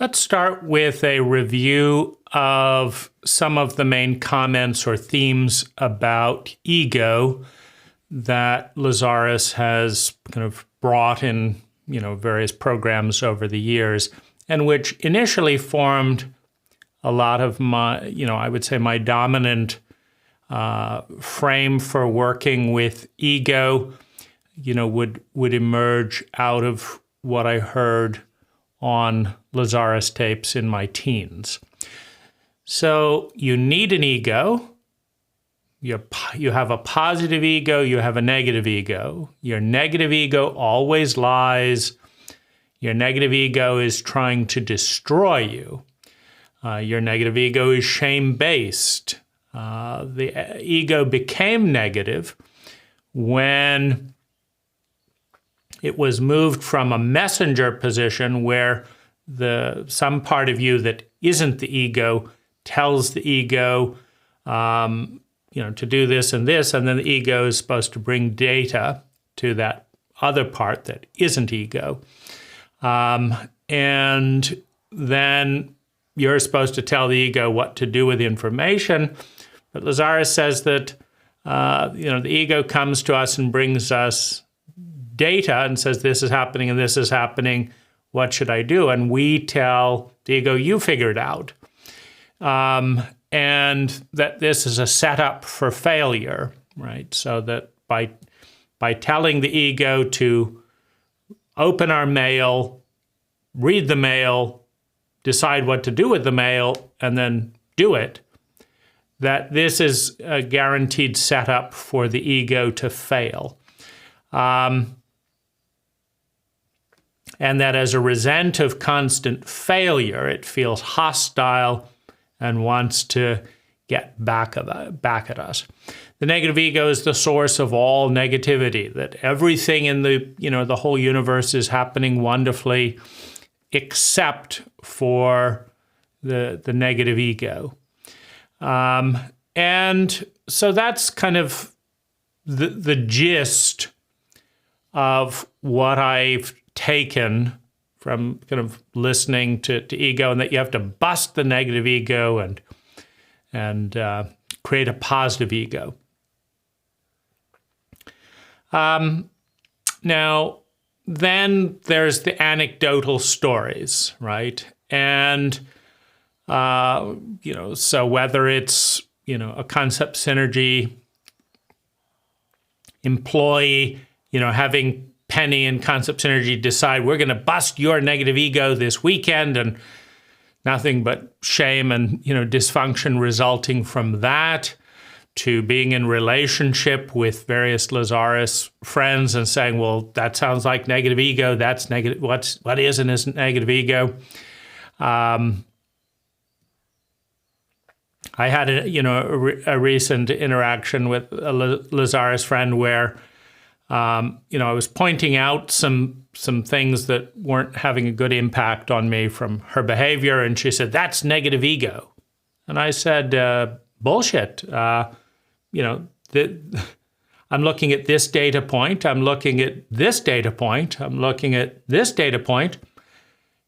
Let's start with a review of some of the main comments or themes about ego that Lazaris has kind of brought in, various programs over the years, and which initially formed a lot of my, I would say my dominant frame for working with ego, would emerge out of what I heard on Lazaris tapes in my teens. So you need an ego. You have a positive ego, you have a negative ego. Your negative ego always lies. Your negative ego is trying to destroy you. Your negative ego is shame-based. The ego became negative when it was moved from a messenger position where some part of you that isn't the ego tells the ego, to do this, and then the ego is supposed to bring data to that other part that isn't ego. And then you're supposed to tell the ego what to do with the information. But Lazaris says that, the ego comes to us and brings us data and says, this is happening and this is happening. What should I do? And we tell the ego, you figure it out. And that this is a setup for failure, right? So that by telling the ego to open our mail, read the mail, decide what to do with the mail, and then do it, that this is a guaranteed setup for the ego to fail. And that as a result of constant failure, it feels hostile and wants to get back at us. The negative ego is the source of all negativity, that everything in the whole universe is happening wonderfully except for the negative ego. And so that's kind of the gist of what I've taken from kind of listening to ego, and that you have to bust the negative ego and create a positive ego. Now, then there's the anecdotal stories, right? And, so whether it's, a concept synergy employee, having Penny and Concept Synergy decide we're going to bust your negative ego this weekend, and nothing but shame and dysfunction resulting from that, to being in relationship with various Lazaris friends and saying, well, that sounds like negative ego. That's negative. What is and isn't negative ego? I had a recent interaction with a Lazaris friend where I was pointing out some things that weren't having a good impact on me from her behavior, and she said, that's negative ego. And I said, bullshit. I'm looking at this data point. I'm looking at this data point. I'm looking at this data point.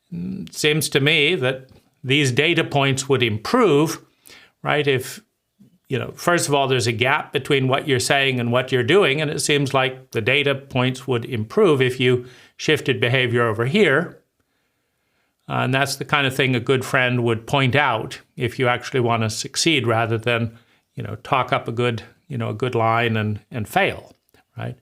It seems to me that these data points would improve, right? If first of all, there's a gap between what you're saying and what you're doing, and it seems like the data points would improve if you shifted behavior over here. And that's the kind of thing a good friend would point out if you actually want to succeed, rather than, talk up a good line and fail, right?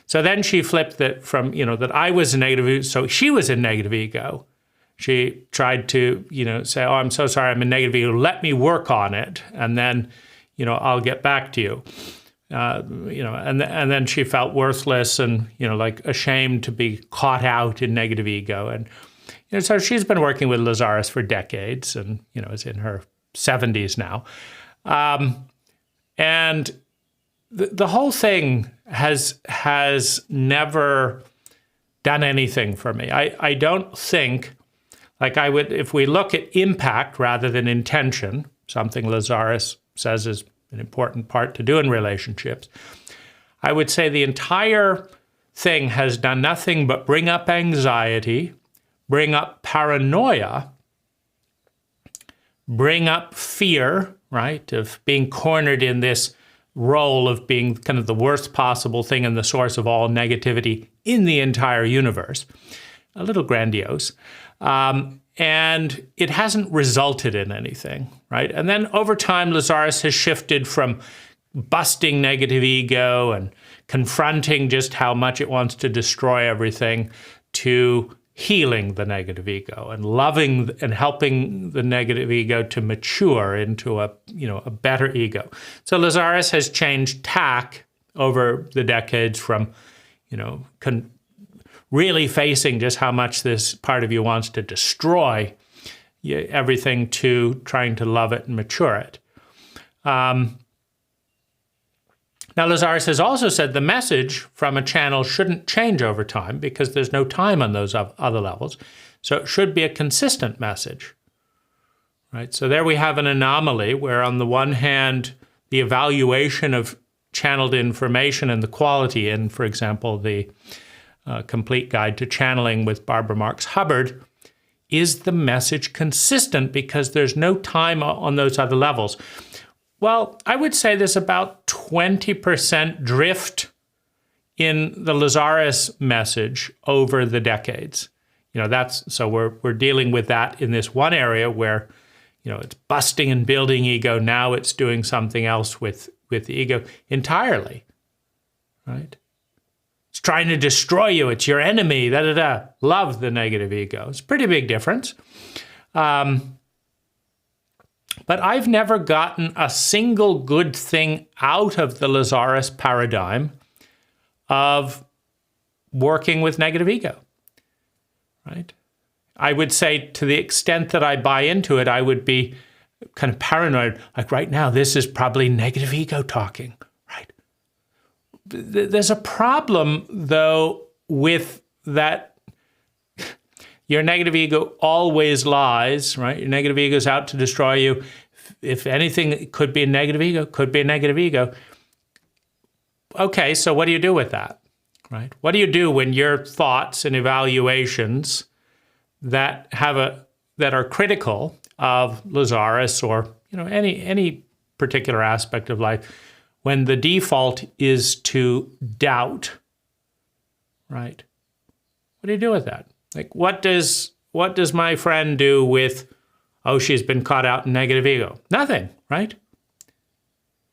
So then she flipped that from, that I was a negative, so she was in negative ego. She tried to, say, oh, I'm so sorry, I'm in negative ego. Let me work on it, and then I'll get back to you. And then she felt worthless and, like ashamed to be caught out in negative ego. And, so she's been working with Lazaris for decades and, is in her 70s now. And the whole thing has never done anything for me. I don't think, like I would, if we look at impact rather than intention, something Lazaris says is an important part to do in relationships, I would say the entire thing has done nothing but bring up anxiety, bring up paranoia, bring up fear, right, of being cornered in this role of being kind of the worst possible thing and the source of all negativity in the entire universe. A little grandiose. And it hasn't resulted in anything, right? And then over time, Lazaris has shifted from busting negative ego and confronting just how much it wants to destroy everything to healing the negative ego and loving and helping the negative ego to mature into a better ego. So Lazaris has changed tack over the decades from, really facing just how much this part of you wants to destroy everything to trying to love it and mature it. Now, Lazaris has also said the message from a channel shouldn't change over time because there's no time on those other levels. So it should be a consistent message, right? So there we have an anomaly where on the one hand, the evaluation of channeled information and the quality in, for example, the Complete Guide to Channeling with Barbara Marx Hubbard, is the message consistent because there's no time on those other levels? Well, I would say there's about 20% drift in the Lazaris message over the decades. So we're dealing with that in this one area where, it's busting and building ego. Now it's doing something else with the ego entirely, right? It's trying to destroy you. It's your enemy. Love the negative ego. It's a pretty big difference. But I've never gotten a single good thing out of the Lazaris paradigm of working with negative ego, right? I would say to the extent that I buy into it, I would be kind of paranoid. Like right now, this is probably negative ego talking, right? There's a problem, though, with that. Your negative ego always lies, right? Your negative ego is out to destroy you. If anything, it could be a negative ego, Okay, so what do you do with that, right? What do you do when your thoughts and evaluations that are critical of Lazaris or any particular aspect of life, when the default is to doubt, right? What do you do with that? Like, what does my friend do with, she's been caught out in negative ego? Nothing, right?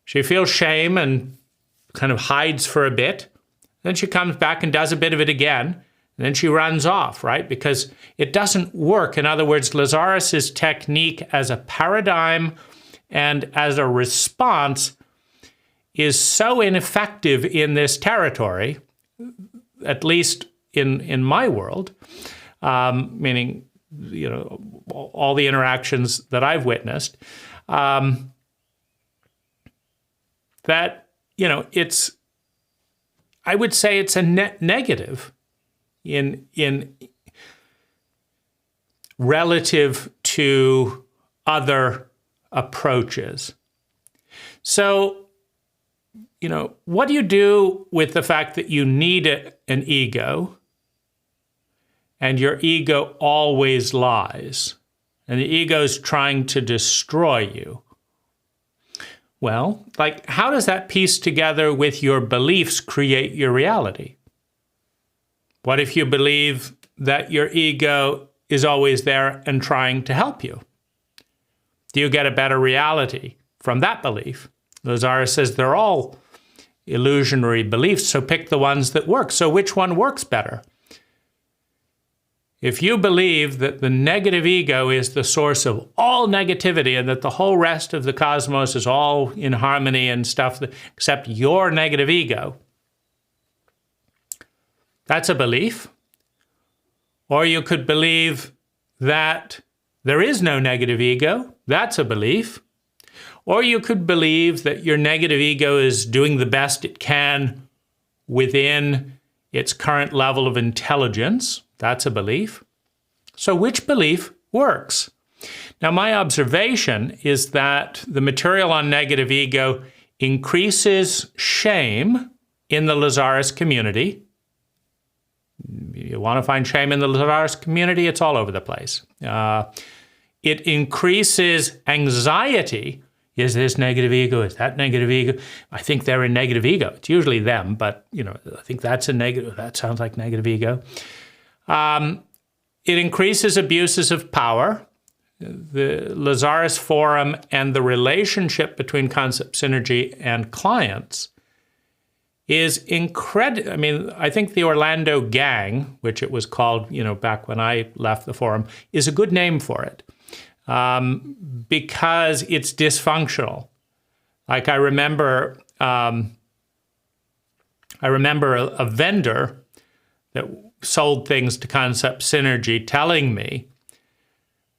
She feels shame and kind of hides for a bit. Then she comes back and does a bit of it again. And then she runs off, right? Because it doesn't work. In other words, Lazaris's technique as a paradigm and as a response is so ineffective in this territory, at least in my world, meaning, all the interactions that I've witnessed, that, I would say it's a net negative in relative to other approaches. So, what do you do with the fact that you need an ego and your ego always lies and the ego is trying to destroy you? Well, how does that piece together with your beliefs create your reality? What if you believe that your ego is always there and trying to help you? Do you get a better reality from that belief? Lazaris says they're all illusionary beliefs, so pick the ones that work. So which one works better? If you believe that the negative ego is the source of all negativity and that the whole rest of the cosmos is all in harmony and stuff except your negative ego, that's a belief. Or you could believe that there is no negative ego. That's a belief. Or you could believe that your negative ego is doing the best it can within its current level of intelligence. That's a belief. So which belief works? Now, my observation is that the material on negative ego increases shame in the Lazaris community. You want to find shame in the Lazaris community? It's all over the place. it increases anxiety. Is this negative ego? Is that negative ego? I think they're in negative ego. It's usually them, but I think that's a negative. That sounds like negative ego. It increases abuses of power. The Lazaris forum and the relationship between concept synergy and clients is incredible. I mean, I think the Orlando Gang, which it was called, back when I left the forum, is a good name for it. Because it's dysfunctional. Like I remember a vendor that sold things to Concept Synergy telling me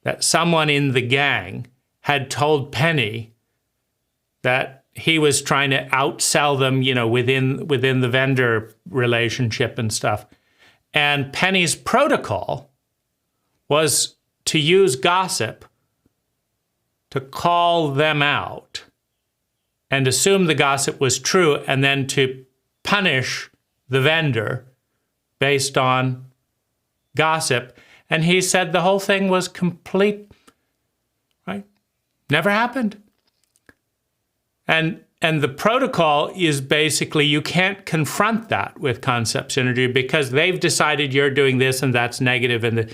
that someone in the gang had told Penny that he was trying to outsell them, within the vendor relationship and stuff. And Penny's protocol was to use gossip to call them out and assume the gossip was true, and then to punish the vendor based on gossip. And he said the whole thing was complete, right? Never happened. And the protocol is basically you can't confront that with concept synergy because they've decided you're doing this and that's negative, and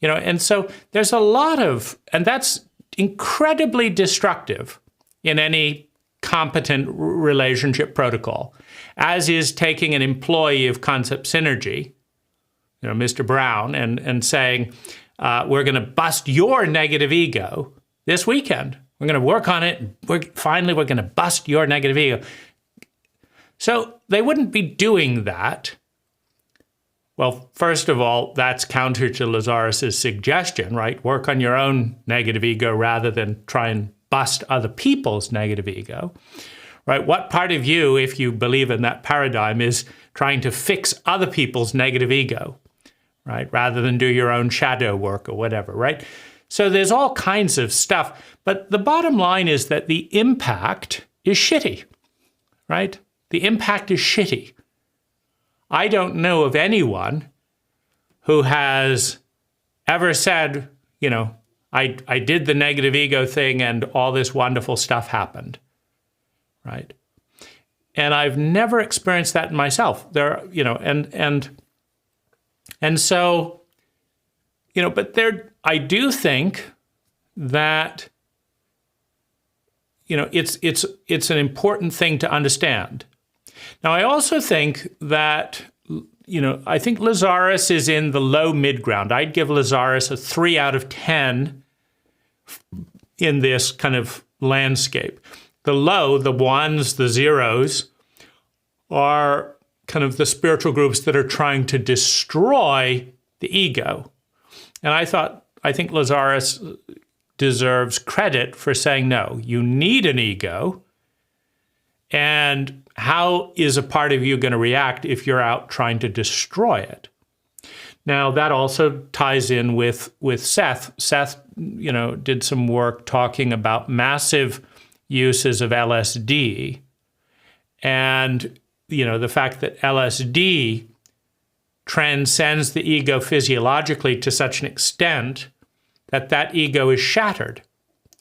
and so there's a lot of, and that's incredibly destructive in any competent relationship protocol, as is taking an employee of Concept Synergy, Mr. Brown, and saying, we're going to bust your negative ego this weekend. We're going to work on it. We're going to bust your negative ego. So they wouldn't be doing that. Well, first of all, that's counter to Lazaris' suggestion, right? Work on your own negative ego rather than try and bust other people's negative ego, right? What part of you, if you believe in that paradigm, is trying to fix other people's negative ego, right? Rather than do your own shadow work or whatever, right? So there's all kinds of stuff. But the bottom line is that the impact is shitty, right? The impact is shitty. I don't know of anyone who has ever said, I did the negative ego thing and all this wonderful stuff happened, right? And I've never experienced that in myself. And so, but I do think that, it's an important thing to understand. Now, I also think that, I think Lazaris is in the low mid-ground. I'd give Lazaris a 3 out of 10 in this kind of landscape. The low, the ones, the zeros, are kind of the spiritual groups that are trying to destroy the ego. And I think Lazaris deserves credit for saying, no, you need an ego. And how is a part of you going to react if you're out trying to destroy it? Now, that also ties in with Seth. Seth, did some work talking about massive uses of LSD and, the fact that LSD transcends the ego physiologically to such an extent that ego is shattered,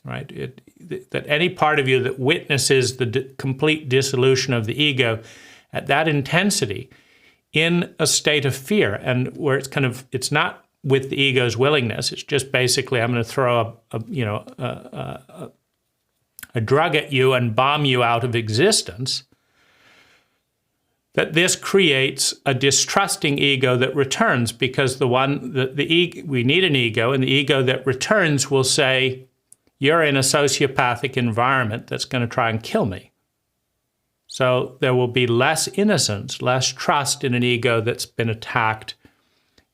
right? That any part of you that witnesses the complete dissolution of the ego at that intensity in a state of fear, and where it's not with the ego's willingness, it's just basically I'm going to throw a drug at you and bomb you out of existence, that this creates a distrusting ego that returns, because we need an ego, and the ego that returns will say, you're in a sociopathic environment that's going to try and kill me. So there will be less innocence, less trust in an ego that's been attacked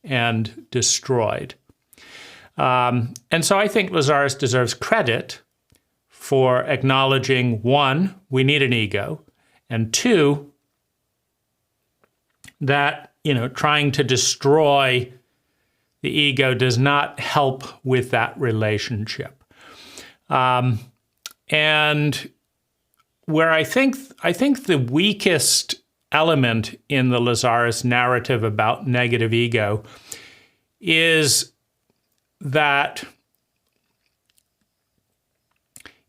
and destroyed. And so I think Lazaris deserves credit for acknowledging, one, we need an ego, and two, that, trying to destroy the ego does not help with that relationship. And where I think the weakest element in the Lazaris narrative about negative ego is that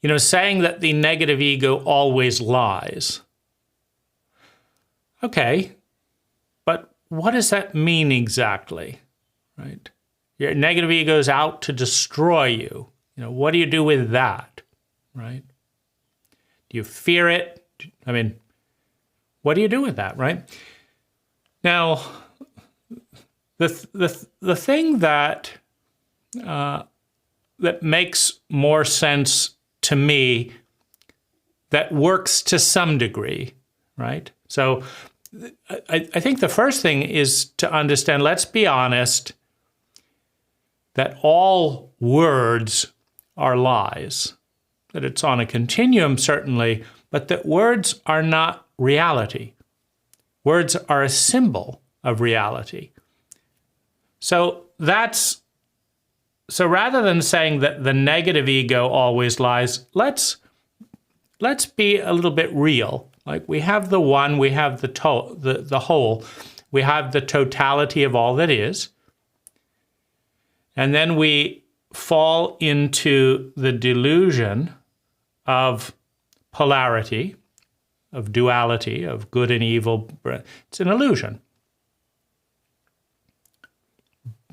saying that the negative ego always lies. Okay, but what does that mean exactly, right? Your negative ego is out to destroy you. What do you do with that, right? Do you fear it? I mean, what do you do with that, right? Now, the thing that that makes more sense to me, that works to some degree, right? So I think the first thing is to understand, let's be honest, that all words are lies. That it's on a continuum, certainly, but that words are not reality. Words are a symbol of reality. So rather than saying that the negative ego always lies, let's be a little bit real. Like, we have the one, we have the whole, we have the totality of all that is, and then we fall into the delusion of polarity, of duality, of good and evil. It's an illusion.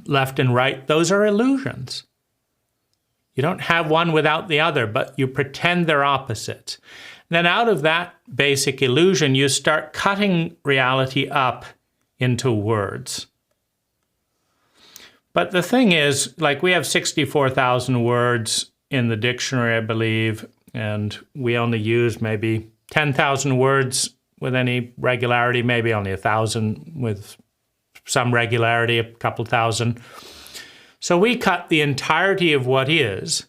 Left and right, those are illusions. You don't have one without the other, but you pretend they're opposites. Then out of that basic illusion, you start cutting reality up into words. But the thing is, like, we have 64,000 words in the dictionary, I believe, and we only use maybe 10,000 words with any regularity, maybe only 1,000 with some regularity, a couple thousand. So we cut the entirety of what is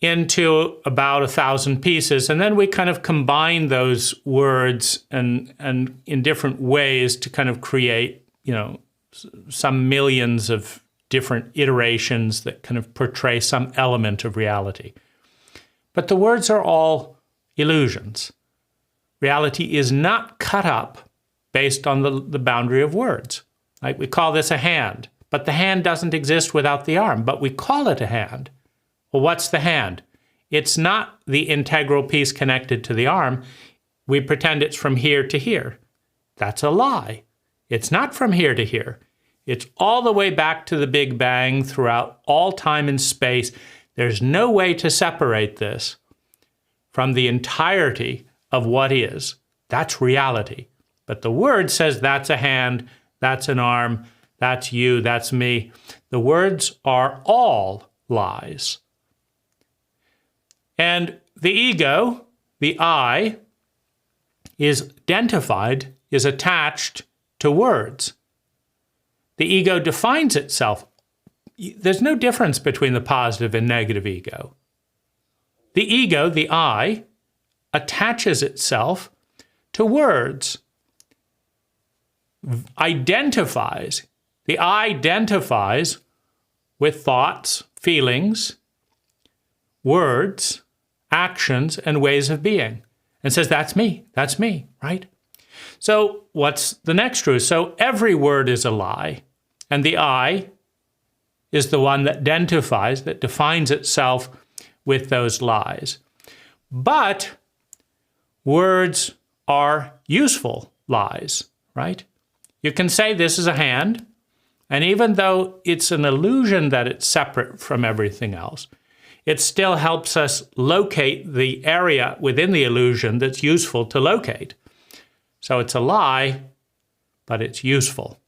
into about 1,000 pieces, and then we kind of combine those words and in different ways to kind of create, some millions of different iterations that kind of portray some element of reality. But the words are all illusions. Reality is not cut up based on the boundary of words. Like, we call this a hand, but the hand doesn't exist without the arm, but we call it a hand. Well, what's the hand? It's not the integral piece connected to the arm. We pretend it's from here to here. That's a lie. It's not from here to here. It's all the way back to the Big Bang throughout all time and space. There's no way to separate this from the entirety of what is. That's reality. But the word says that's a hand, that's an arm, that's you, that's me. The words are all lies. And the ego, the I, is identified, is attached to words. The ego defines itself. There's no difference between the positive and negative ego. The ego, the I, attaches itself to words. Identifies. The I identifies with thoughts, feelings, words, actions, and ways of being, and says, that's me, right? So what's the next truth? So every word is a lie, and the I is the one that identifies, that defines itself with those lies. But words are useful lies, right? You can say this is a hand, and even though it's an illusion that it's separate from everything else, it still helps us locate the area within the illusion that's useful to locate. So it's a lie, but it's useful.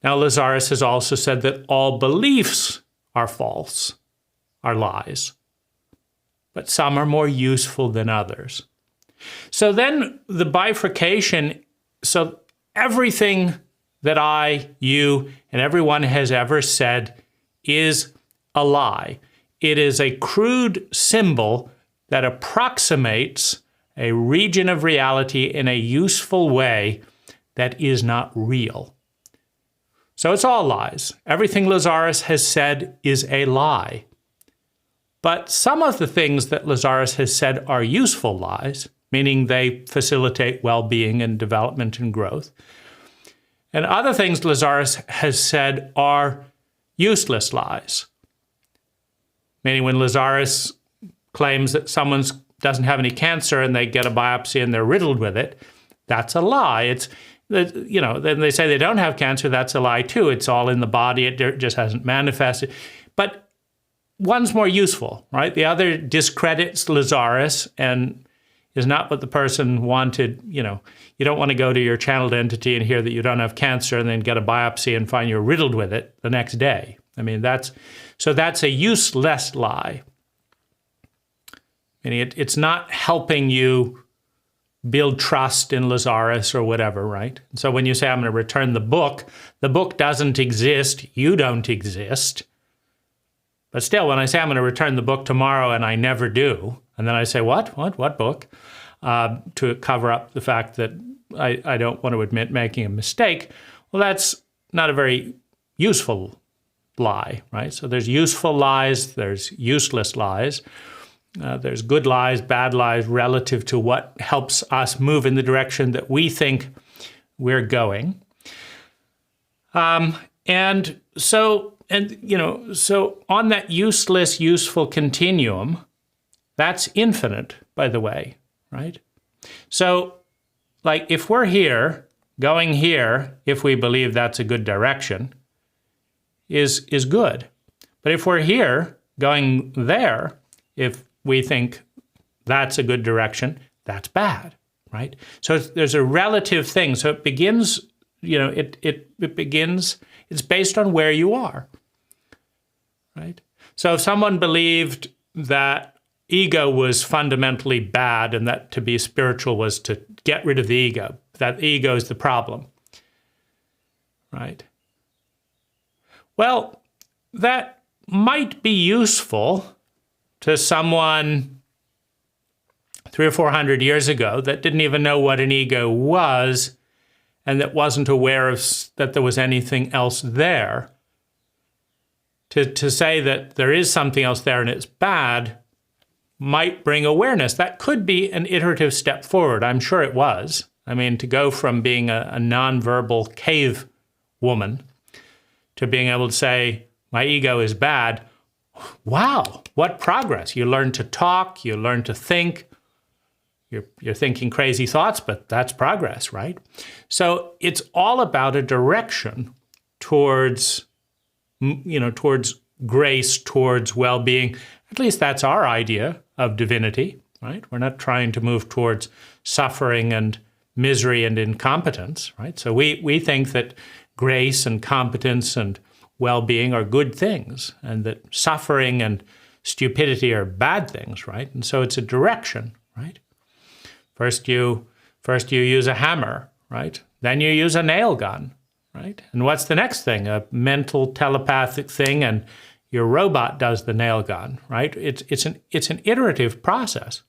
Now, Lazaris has also said that all beliefs are false, are lies, but some are more useful than others. So then the bifurcation, so everything that I, you, and everyone has ever said is a lie. It is a crude symbol that approximates a region of reality in a useful way that is not real. So it's all lies. Everything Lazaris has said is a lie. But some of the things that Lazaris has said are useful lies, meaning they facilitate well-being and development and growth. And other things Lazaris has said are useless lies, Meaning when Lazaris claims that someone doesn't have any cancer and they get a biopsy and they're riddled with it, that's a lie. It's, then they say they don't have cancer, that's a lie too. It's all in the body, it just hasn't manifested. But one's more useful, right? The other discredits Lazaris and is not what the person wanted. You don't want to go to your channeled entity and hear that you don't have cancer and then get a biopsy and find you're riddled with it the next day. I mean, that's a useless lie. Meaning it's not helping you build trust in Lazaris or whatever, right? So when you say, I'm going to return the book doesn't exist, you don't exist. But still, when I say I'm going to return the book tomorrow and I never do, and then I say, what book? To cover up the fact that I don't want to admit making a mistake, well, that's not a very useful lie, right? So there's useful lies, there's useless lies. There's good lies, bad lies relative to what helps us move in the direction that we think we're going. So on that useless, useful continuum, that's infinite, by the way, right? So, like, if we're here, going here, if we believe that's a good direction, is good. But if we're here, going there, if we think that's a good direction, that's bad, right? So there's a relative thing. So it begins, it's based on where you are, right? So if someone believed that ego was fundamentally bad and that to be spiritual was to get rid of the ego, that ego is the problem, right? Well, that might be useful to someone 300 or 400 years ago that didn't even know what an ego was and that wasn't aware of that there was anything else there. To say that there is something else there and it's bad might bring awareness. That could be an iterative step forward. I'm sure it was. I mean, to go from being a nonverbal cave woman to being able to say, my ego is bad. Wow, what progress. You learn to talk, you learn to think. You're thinking crazy thoughts, but that's progress, right? So it's all about a direction towards grace, towards well-being. At least that's our idea of divinity, right? We're not trying to move towards suffering and misery and incompetence, right? So we think that grace and competence and well-being are good things, and that suffering and stupidity are bad things, right? And so it's a direction, right? First you use a hammer, right? Then you use a nail gun, right? And what's the next thing? A mental telepathic thing, and your robot does the nail gun, right? It's an iterative process,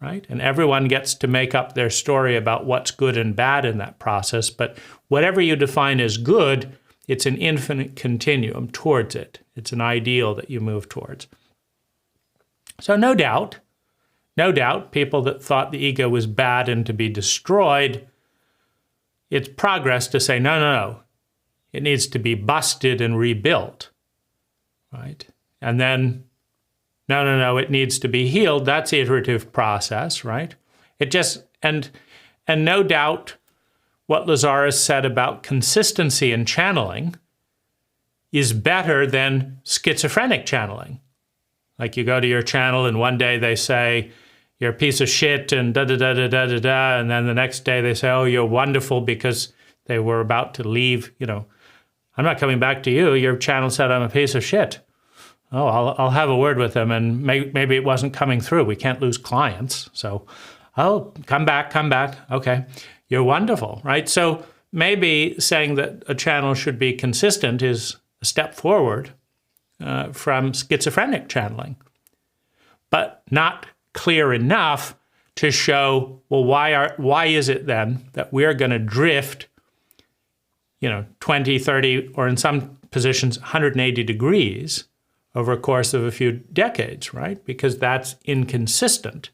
right? And everyone gets to make up their story about what's good and bad in that process, but whatever you define as good, it's an infinite continuum towards it. It's an ideal that you move towards. So no doubt, people that thought the ego was bad and to be destroyed, it's progress to say, no. It needs to be busted and rebuilt, right? And then, no, it needs to be healed. That's the iterative process, right? And no doubt, what Lazaris said about consistency in channeling is better than schizophrenic channeling. Like you go to your channel and one day they say, you're a piece of shit and da-da-da-da-da-da-da, and then the next day they say, oh, you're wonderful because they were about to leave, I'm not coming back to you. Your channel said I'm a piece of shit. Oh, I'll have a word with them, and maybe it wasn't coming through. We can't lose clients. So, come back. Okay. You're wonderful, right? So maybe saying that a channel should be consistent is a step forward from schizophrenic channeling, but not clear enough to show, well, why is it then that we're going to drift, 20, 30, or in some positions, 180 degrees over a course of a few decades, right? Because that's inconsistent,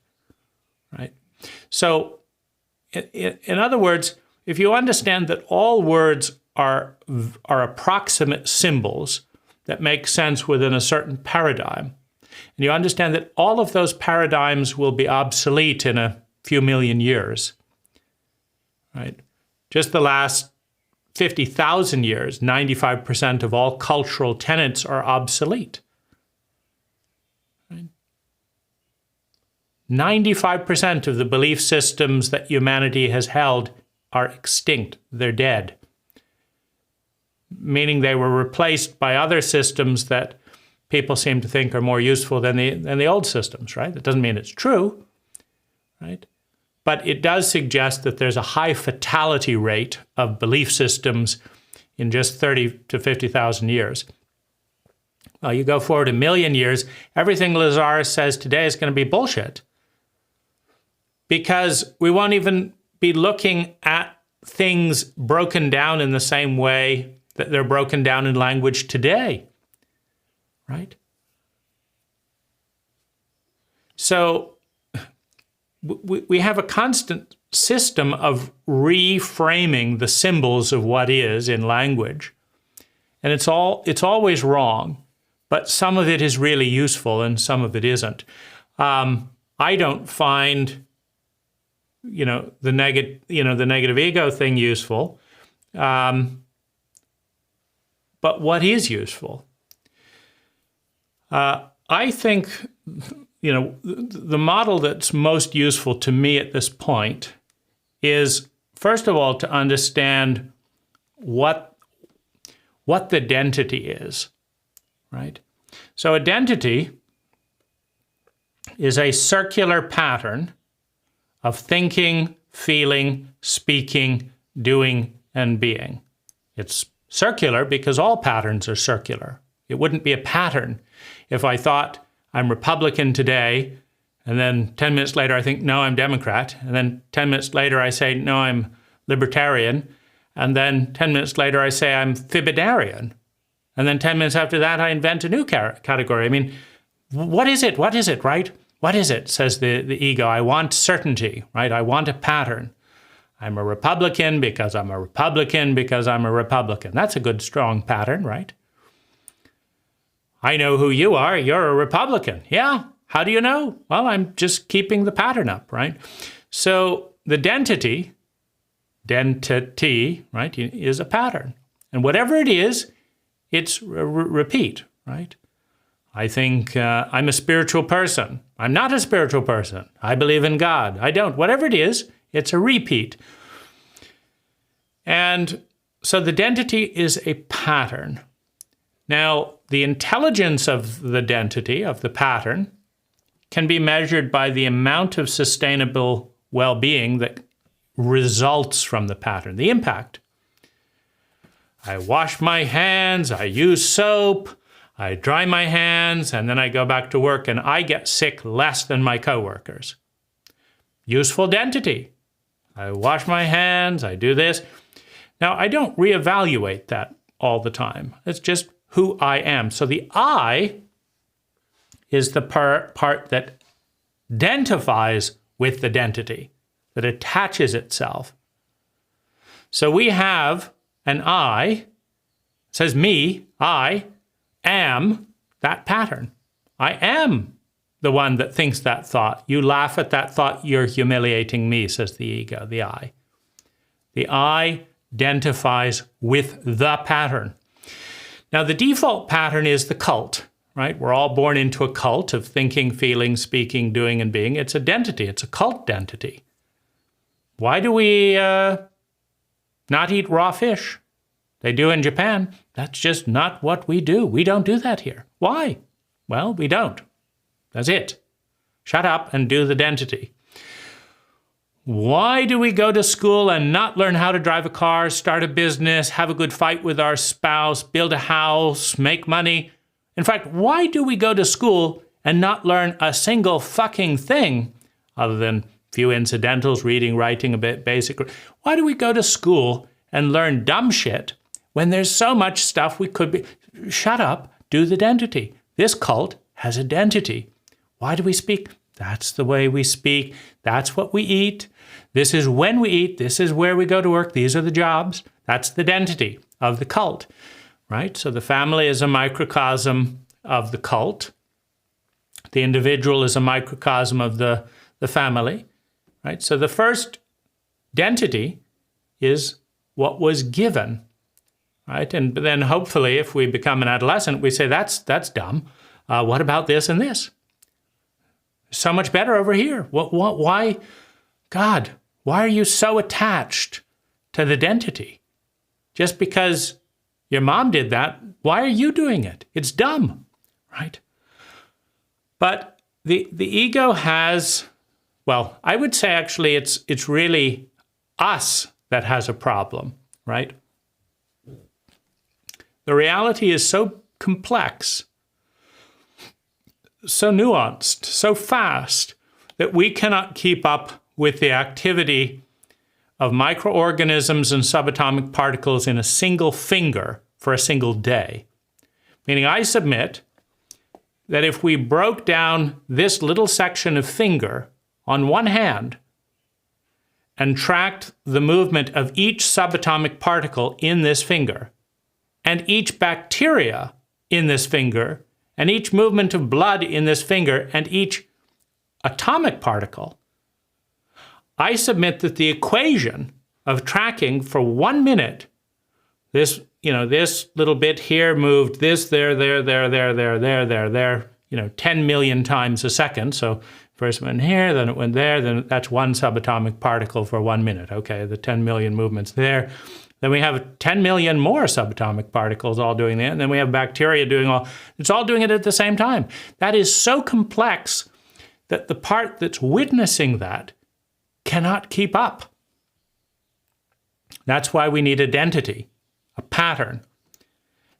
right? So, in other words, if you understand that all words are approximate symbols that make sense within a certain paradigm. And you understand that all of those paradigms will be obsolete in a few million years, right? Just the last 50,000 years, 95% of all cultural tenets are obsolete. Right? 95% of the belief systems that humanity has held are extinct. They're dead. Meaning they were replaced by other systems that people seem to think are more useful than the old systems, right? That doesn't mean it's true, right? But it does suggest that there's a high fatality rate of belief systems in just 30 to 50,000 years. Well, you go forward a million years, everything Lazaris says today is going to be bullshit. Because we won't even be looking at things broken down in the same way that they're broken down in language today, right? So we have a constant system of reframing the symbols of what is in language. And it's always wrong, but some of it is really useful and some of it isn't. I don't find the negative ego thing useful. But what is useful? I think, the model that's most useful to me at this point is, first of all, to understand what the identity is, right? So identity is a circular pattern of thinking, feeling, speaking, doing, and being. It's circular because all patterns are circular. It wouldn't be a pattern if I thought I'm Republican today, and then 10 minutes later I think, no, I'm Democrat, and then 10 minutes later I say, no, I'm Libertarian, and then 10 minutes later I say I'm Fibonarian, and then 10 minutes after that I invent a new category. I mean, what is it? What is it, right? What is it, says the ego. I want certainty, right? I want a pattern. I'm a Republican because I'm a Republican because I'm a Republican. That's a good, strong pattern, right? I know who you are. You're a Republican. Yeah. How do you know? Well, I'm just keeping the pattern up, right? So the identity, right, is a pattern. And whatever it is, it's repeat, right? I think I'm a spiritual person. I'm not a spiritual person. I believe in God. I don't. Whatever it is, it's a repeat. And so the identity is a pattern. Now, the intelligence of the identity, of the pattern, can be measured by the amount of sustainable well-being that results from the pattern, the impact. I wash my hands, I use soap, I dry my hands, and then I go back to work and I get sick less than my coworkers. Useful identity. I wash my hands, I do this. Now, I don't reevaluate that all the time. It's just who I am. So the I is the part that identifies with the identity, that attaches itself. So we have an I, says me, I am that pattern. I am the one that thinks that thought. You laugh at that thought, you're humiliating me, says the ego, the I. The I identifies with the pattern. Now, the default pattern is the cult, right? We're all born into a cult of thinking, feeling, speaking, doing, and being. It's identity. It's a cult identity. Why do we not eat raw fish? They do in Japan. That's just not what we do. We don't do that here. Why? Well, we don't. That's it. Shut up and do the identity. Why do we go to school and not learn how to drive a car, start a business, have a good fight with our spouse, build a house, make money? In fact, why do we go to school and not learn a single fucking thing other than a few incidentals, reading, writing, a bit basic? Why do we go to school and learn dumb shit when there's so much stuff we could be? Shut up, do the identity. This cult has identity. Why do we speak? That's the way we speak. That's what we eat. This is when we eat. This is where we go to work. These are the jobs. That's the identity of the cult. right? So the family is a microcosm of the cult. The individual is a microcosm of the family, right? So the first identity is what was given, right? And then hopefully if we become an adolescent, we say, that's dumb. What about this and this? So much better over here. Why, God, why are you so attached to the identity? Just because your mom did that, why are you doing it? It's dumb, right? But the ego has, well, I would say actually it's really us that has a problem, right? The reality is so complex, so nuanced, so fast, that we cannot keep up with the activity of microorganisms and subatomic particles in a single finger for a single day. Meaning I submit that if we broke down this little section of finger on one hand and tracked the movement of each subatomic particle in this finger, and each bacteria in this finger, and each movement of blood in this finger, and each atomic particle, I submit that the equation of tracking for 1 minute, this little bit here moved this, there, 10 million times a second. So first it went here, then it went there, then that's one subatomic particle for 1 minute. Okay, the 10 million movements there. Then we have 10 million more subatomic particles all doing that. And then we have bacteria it's all doing it at the same time. That is so complex that the part that's witnessing that cannot keep up. That's why we need identity, a pattern.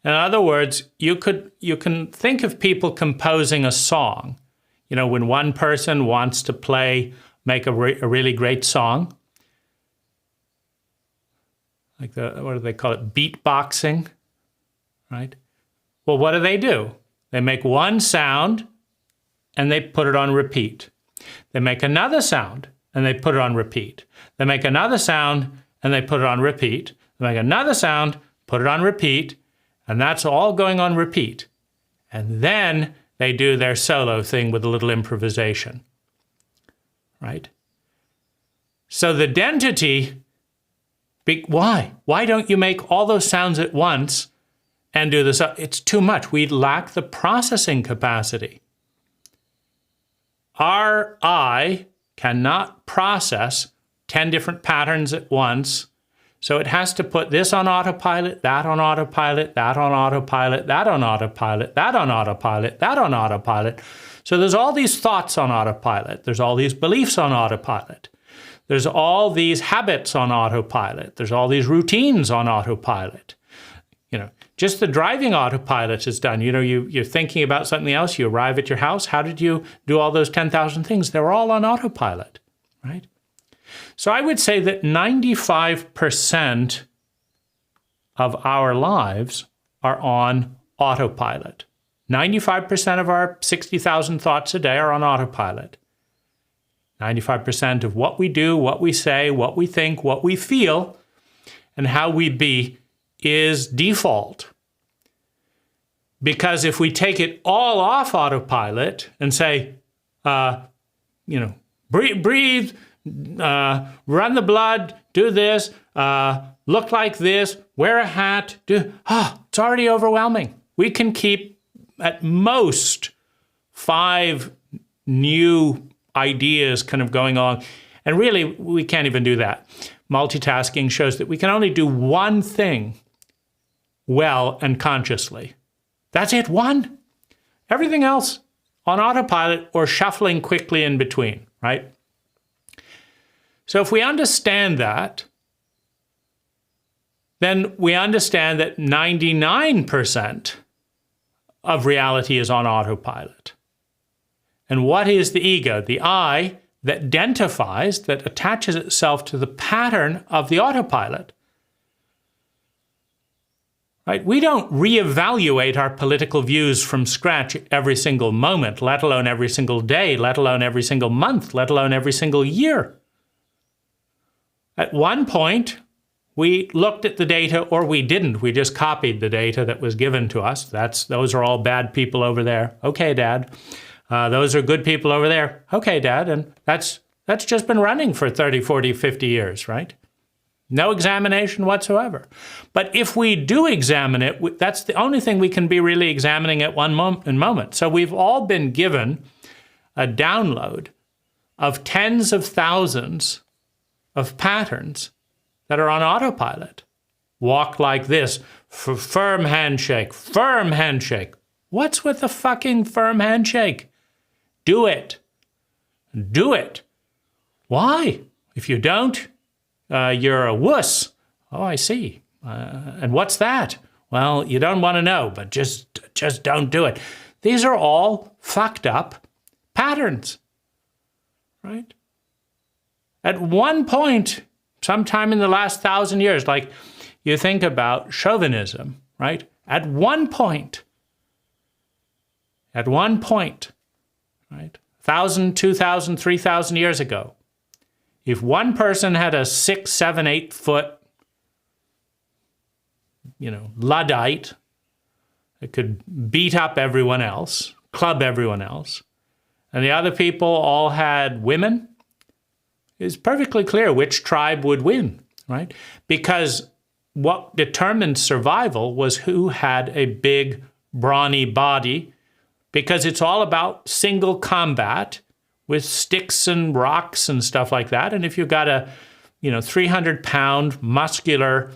In other words, you can think of people composing a song. When one person wants to make a really great song, like what do they call it? Beatboxing, right? Well, what do? They make one sound and they put it on repeat. They make another sound and they put it on repeat. They make another sound and they put it on repeat. They make another sound, put it on repeat, and that's all going on repeat. And then they do their solo thing with a little improvisation, right? So the identity, why? Why don't you make all those sounds at once and do this? It's too much. We lack the processing capacity. Our eye cannot process 10 different patterns at once, so it has to put this on autopilot, that on autopilot, that on autopilot, that on autopilot, that on autopilot, that on autopilot. So there's all these thoughts on autopilot. There's all these beliefs on autopilot. There's all these habits on autopilot. There's all these routines on autopilot. Just the driving autopilot is done. You're thinking about something else. You arrive at your house. How did you do all those 10,000 things? They're all on autopilot, right? So I would say that 95% of our lives are on autopilot. 95% of our 60,000 thoughts a day are on autopilot. 95% of what we do, what we say, what we think, what we feel, and how we be is default. Because if we take it all off autopilot and say, breathe, run the blood, do this, look like this, wear a hat, it's already overwhelming. We can keep at most 5 new ideas kind of going on. And really, we can't even do that. Multitasking shows that we can only do one thing well and consciously. That's it, one. Everything else on autopilot or shuffling quickly in between, right? So if we understand that, then we understand that 99% of reality is on autopilot. And what is the ego? The I that identifies, that attaches itself to the pattern of the autopilot. Right? We don't reevaluate our political views from scratch every single moment, let alone every single day, let alone every single month, let alone every single year. At one point, we looked at the data, or we didn't. We just copied the data that was given to us. Those are all bad people over there. Okay, Dad. Those are good people over there. Okay, Dad. And that's just been running for 30, 40, 50 years, right? No examination whatsoever. But if we do examine it, that's the only thing we can be really examining at one moment. So we've all been given a download of tens of thousands of patterns that are on autopilot. Walk like this, firm handshake, firm handshake. What's with the fucking firm handshake? Do it. Do it. Why? If you don't, you're a wuss. Oh, I see. And what's that? Well, you don't want to know, but just don't do it. These are all fucked up patterns, right? At one point, sometime in the last 1,000 years, like you think about chauvinism, right? At one point, right? 1,000, 2,000, 3,000 years ago, if one person had a 6, 7, 8 foot, Luddite that could beat up everyone else, club everyone else, and the other people all had women, it's perfectly clear which tribe would win, right? Because what determined survival was who had a big, brawny body, because it's all about single combat with sticks and rocks and stuff like that. And if you've got a 300-pound muscular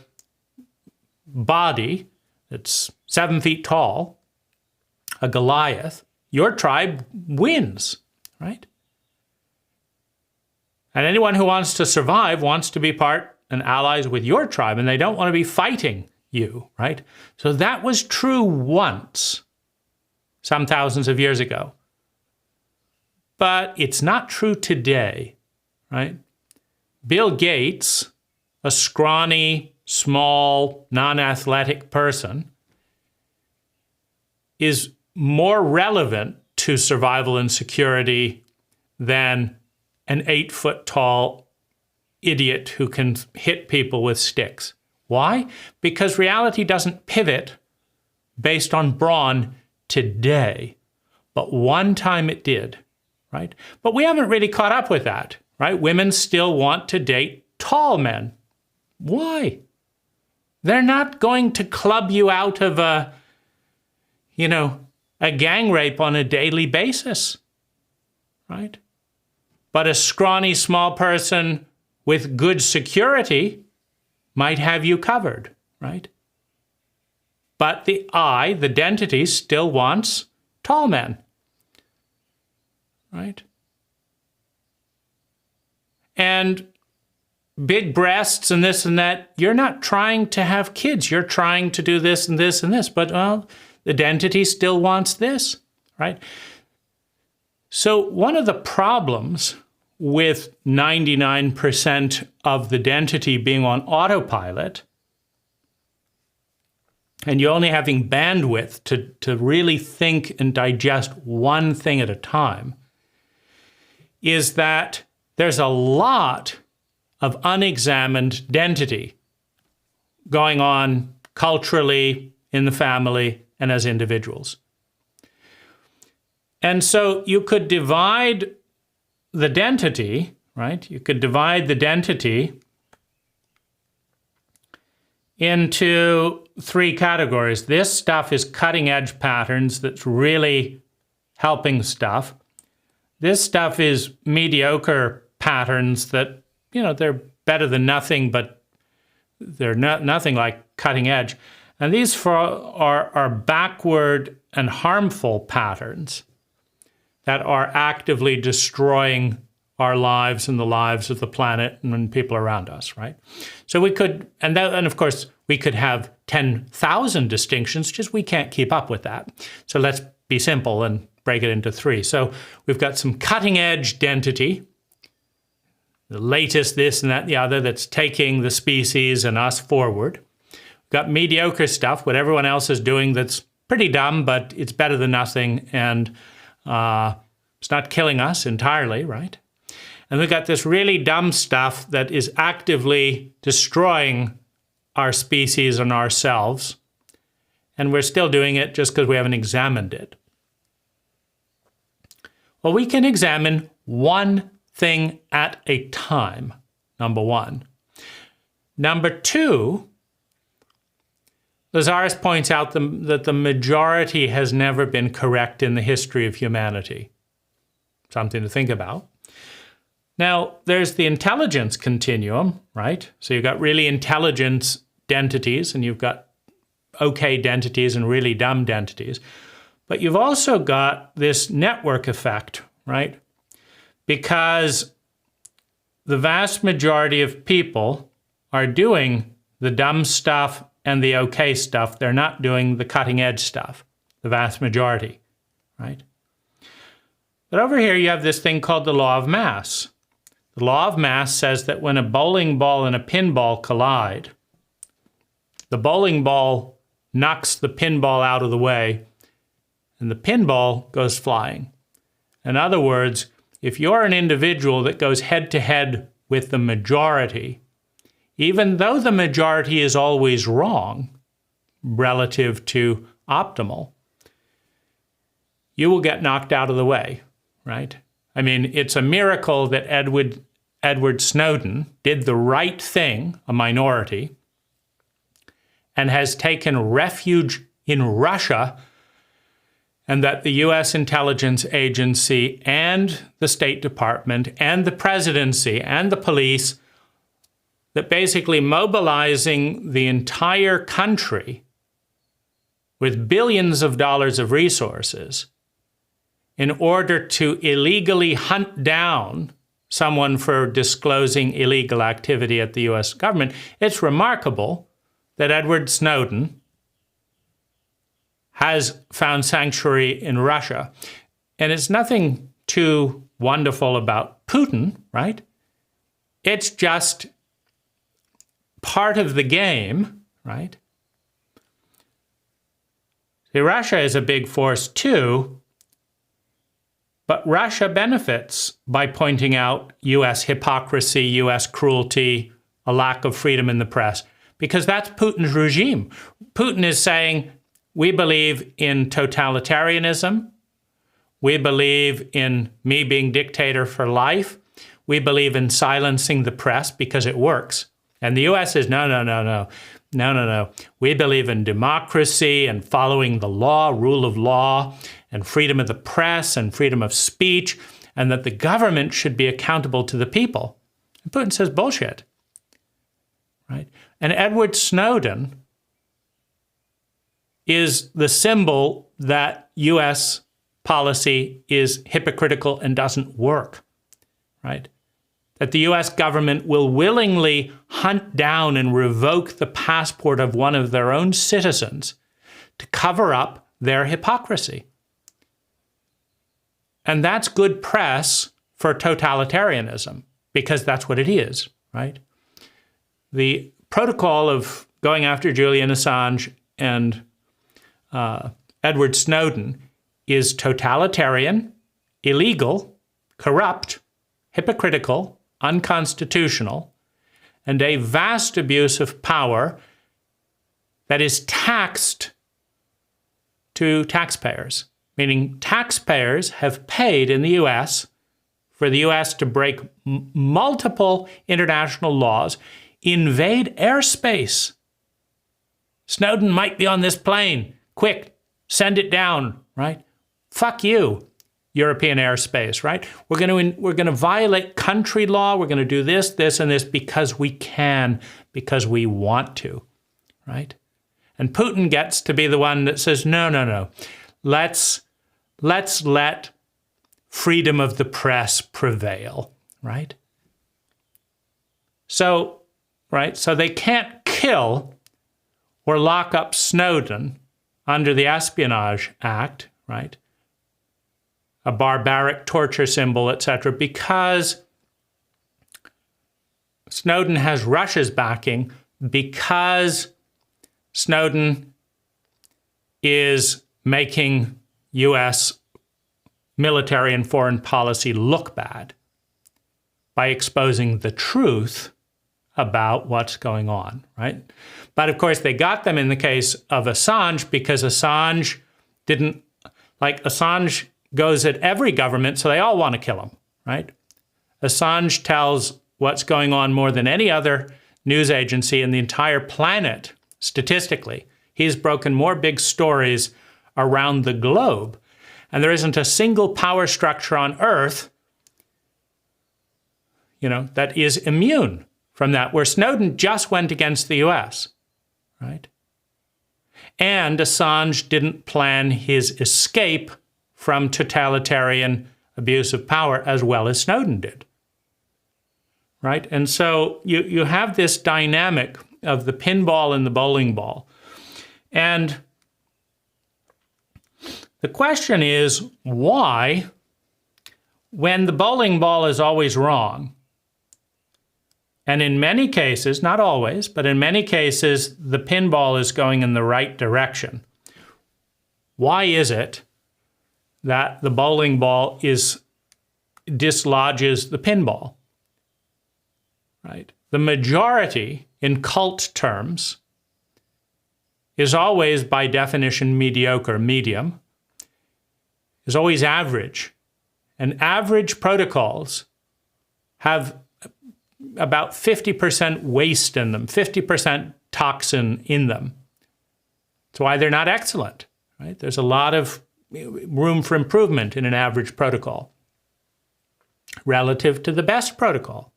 body that's 7 feet tall, a Goliath, your tribe wins, right? And anyone who wants to survive wants to be part and allies with your tribe, and they don't want to be fighting you, right? So that was true once, some thousands of years ago. But it's not true today, right? Bill Gates, a scrawny, small, non-athletic person, is more relevant to survival and security than an 8-foot-tall idiot who can hit people with sticks. Why? Because reality doesn't pivot based on brawn today. But one time it did, right? But we haven't really caught up with that, right? Women still want to date tall men. Why? They're not going to club you out of a gang rape on a daily basis, right? But a scrawny small person with good security might have you covered, right? But the identity still wants tall men, right? And big breasts and this and that, you're not trying to have kids. You're trying to do this and this and this, but the identity still wants this, right? So one of the problems with 99% of the identity being on autopilot, and you only having bandwidth to really think and digest one thing at a time, is that there's a lot of unexamined identity going on culturally, in the family, and as individuals. And so you could divide the identity, right? You could divide the identity into 3 categories. This stuff is cutting edge patterns that's really helping stuff. This stuff is mediocre patterns that, they're better than nothing, but they're nothing like cutting edge. And these are backward and harmful patterns that are actively destroying our lives and the lives of the planet and people around us, right? So we could, and of course, we could have 10,000 distinctions, just we can't keep up with that. So let's be simple and break it into 3. So we've got some cutting edge identity, the latest this and that and the other that's taking the species and us forward. We've got mediocre stuff, what everyone else is doing that's pretty dumb, but it's better than nothing, and it's not killing us entirely, right? And we've got this really dumb stuff that is actively destroying our species and ourselves, and we're still doing it just because we haven't examined it. Well, we can examine one thing at a time, number one. Number two, Lazaris points out that the majority has never been correct in the history of humanity. Something to think about. Now, there's the intelligence continuum, right? So you've got really intelligent dentities, and you've got okay dentities and really dumb dentities. But you've also got this network effect, right? Because the vast majority of people are doing the dumb stuff and the okay stuff. They're not doing the cutting edge stuff, the vast majority, right? But over here you have this thing called the law of mass. The law of mass says that when a bowling ball and a pinball collide, the bowling ball knocks the pinball out of the way, and the pinball goes flying. In other words, if you're an individual that goes head-to-head with the majority, even though the majority is always wrong relative to optimal, you will get knocked out of the way, right? I mean, it's a miracle that Edward Snowden did the right thing, a minority, and has taken refuge in Russia, and that the U.S. intelligence agency and the State Department and the presidency and the police, that basically mobilizing the entire country with billions of dollars of resources in order to illegally hunt down someone for disclosing illegal activity at the U.S. government. It's remarkable that Edward Snowden has found sanctuary in Russia. And it's nothing too wonderful about Putin, right? It's just part of the game, right? See, Russia is a big force too, but Russia benefits by pointing out U.S. hypocrisy, U.S. cruelty, a lack of freedom in the press, because that's Putin's regime. Putin is saying, we believe in totalitarianism. We believe in me being dictator for life. We believe in silencing the press because it works. And the U.S. is, no. We believe in democracy and following the law, rule of law, and freedom of the press and freedom of speech, and that the government should be accountable to the people. And Putin says bullshit, right? And Edward Snowden is the symbol that U.S. policy is hypocritical and doesn't work, right? That the U.S. government will willingly hunt down and revoke the passport of one of their own citizens to cover up their hypocrisy. And that's good press for totalitarianism, because that's what it is, right? The protocol of going after Julian Assange and Edward Snowden is totalitarian, illegal, corrupt, hypocritical, unconstitutional, and a vast abuse of power that is taxed to taxpayers, meaning taxpayers have paid in the U.S. for the U.S. to break multiple international laws, invade airspace. Snowden might be on this plane. Quick, send it down, right? Fuck you, European airspace, right? We're going to violate country law. We're going to do this, this, and this because we can, because we want to, right? And Putin gets to be the one that says, no. Let's let freedom of the press prevail, right? So they can't kill or lock up Snowden under the Espionage Act, right? A barbaric torture symbol, etc., because Snowden has Russia's backing, because Snowden is making U.S. military and foreign policy look bad by exposing the truth about what's going on, right? But of course, they got them in the case of Assange because Assange Assange goes at every government, so they all want to kill him, right? Assange tells what's going on more than any other news agency in the entire planet, statistically. He's broken more big stories around the globe. And there isn't a single power structure on Earth, that is immune from that, where Snowden just went against the US, right? And Assange didn't plan his escape from totalitarian abuse of power as well as Snowden did, right? And so you have this dynamic of the pinball and the bowling ball. And the question is, why, when the bowling ball is always wrong, and in many cases, not always, but in many cases, the pinball is going in the right direction, why is it that the bowling ball dislodges the pinball, right? The majority, in cult terms, is always, by definition, mediocre, medium, is always average. And average protocols have about 50% waste in them, 50% toxin in them. That's why they're not excellent, right? There's a lot of room for improvement in an average protocol relative to the best protocol.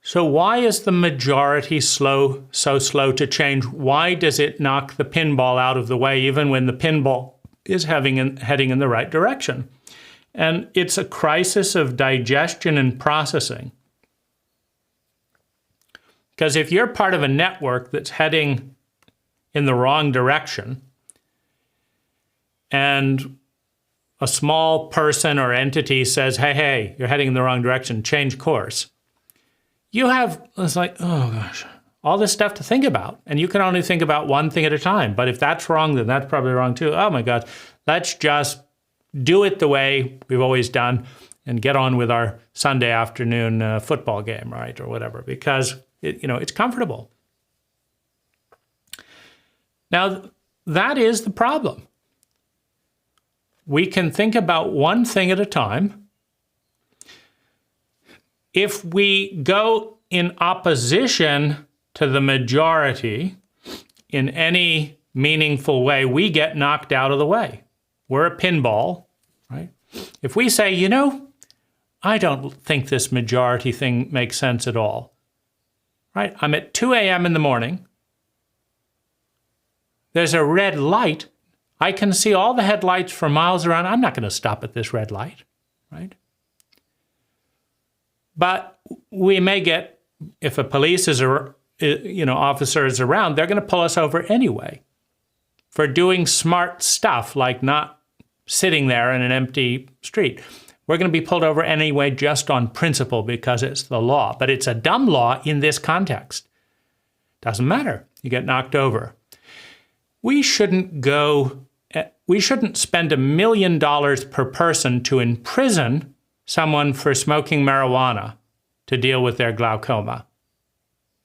So why is the majority so slow to change? Why does it knock the pinball out of the way even when the pinball is heading in the right direction? And it's a crisis of digestion and processing. Because if you're part of a network that's heading in the wrong direction, and a small person or entity says, hey, you're heading in the wrong direction, change course, it's like, oh gosh, all this stuff to think about. And you can only think about one thing at a time. But if that's wrong, then that's probably wrong too. Oh my God, let's just do it the way we've always done and get on with our Sunday afternoon football game, right, or whatever, because it's comfortable. Now, that is the problem. We can think about one thing at a time. If we go in opposition to the majority in any meaningful way, we get knocked out of the way. We're a pinball, right? If we say, I don't think this majority thing makes sense at all, right? I'm at 2 a.m. in the morning. There's a red light. I can see all the headlights for miles around. I'm not going to stop at this red light, right? But we may get, if a police officer is around, they're going to pull us over anyway for doing smart stuff like not sitting there in an empty street. We're going to be pulled over anyway just on principle because it's the law. But it's a dumb law in this context. Doesn't matter. You get knocked over. We shouldn't spend $1 million per person to imprison someone for smoking marijuana to deal with their glaucoma.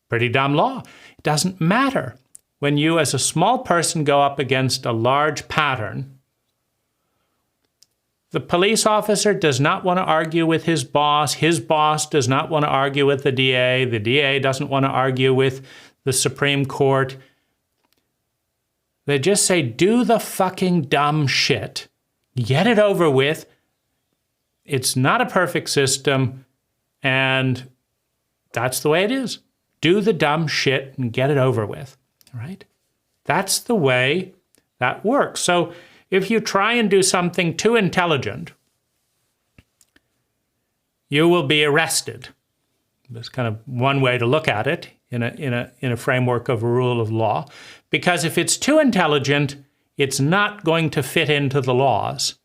Pretty dumb law. It doesn't matter. When you as a small person go up against a large pattern, the police officer does not want to argue with his boss does not want to argue with the DA doesn't want to argue with the Supreme Court. They just say, do the fucking dumb shit, get it over with. It's not a perfect system, and that's the way it is. Do the dumb shit and get it over with, right? That's the way that works. So if you try and do something too intelligent, you will be arrested. That's kind of one way to look at it in a framework of a rule of law. Because if it's too intelligent, it's not going to fit into the laws.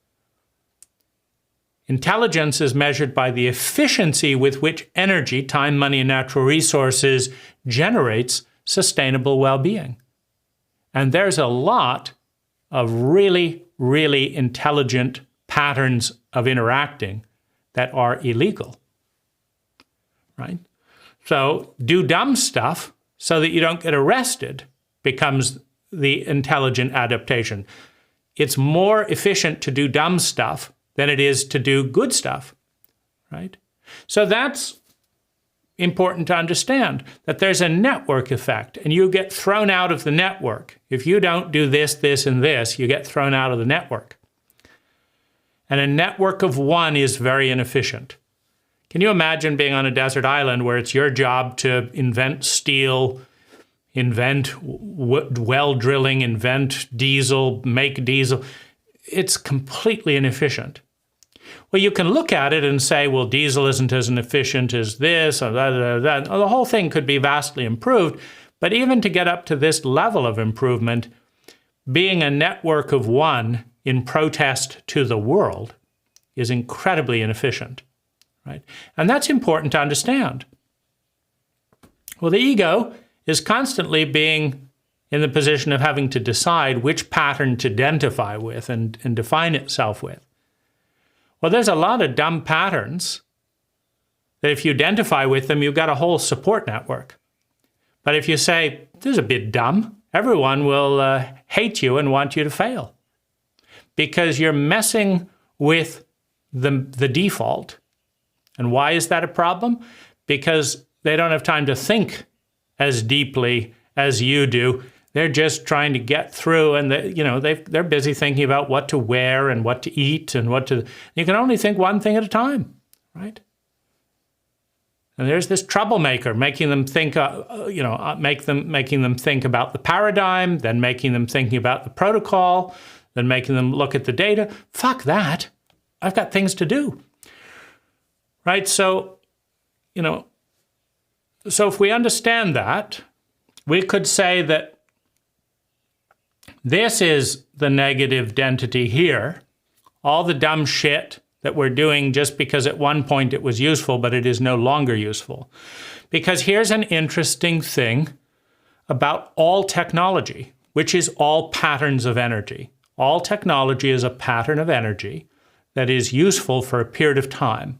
Intelligence is measured by the efficiency with which energy, time, money, and natural resources generates sustainable well-being. And there's a lot of really, really intelligent patterns of interacting that are illegal, right? So do dumb stuff so that you don't get arrested becomes the intelligent adaptation. It's more efficient to do dumb stuff than it is to do good stuff, right? So that's important to understand, that there's a network effect, and you get thrown out of the network. If you don't do this, this, and this, you get thrown out of the network. And a network of one is very inefficient. Can you imagine being on a desert island where it's your job to invent steel, invent well drilling, invent diesel, make diesel? It's completely inefficient. Well, you can look at it and say, well, diesel isn't as efficient as this, or that. The whole thing could be vastly improved. But even to get up to this level of improvement, being a network of one in protest to the world is incredibly inefficient, right? And that's important to understand. Well, the ego is constantly being in the position of having to decide which pattern to identify with and define itself with. Well, there's a lot of dumb patterns that if you identify with them, you've got a whole support network. But if you say, this is a bit dumb, everyone will hate you and want you to fail, because you're messing with the default. And why is that a problem? Because they don't have time to think as deeply as you do. They're just trying to get through, and they're busy thinking about what to wear and what to eat and what to. You can only think one thing at a time, right? And there's this troublemaker making them think, making them think about the paradigm, then making them thinking about the protocol, then making them look at the data. Fuck that! I've got things to do, right? So, so if we understand that, we could say that this is the negative identity here, all the dumb shit that we're doing just because at one point it was useful, but it is no longer useful. Because here's an interesting thing about all technology, which is all patterns of energy. All technology is a pattern of energy that is useful for a period of time.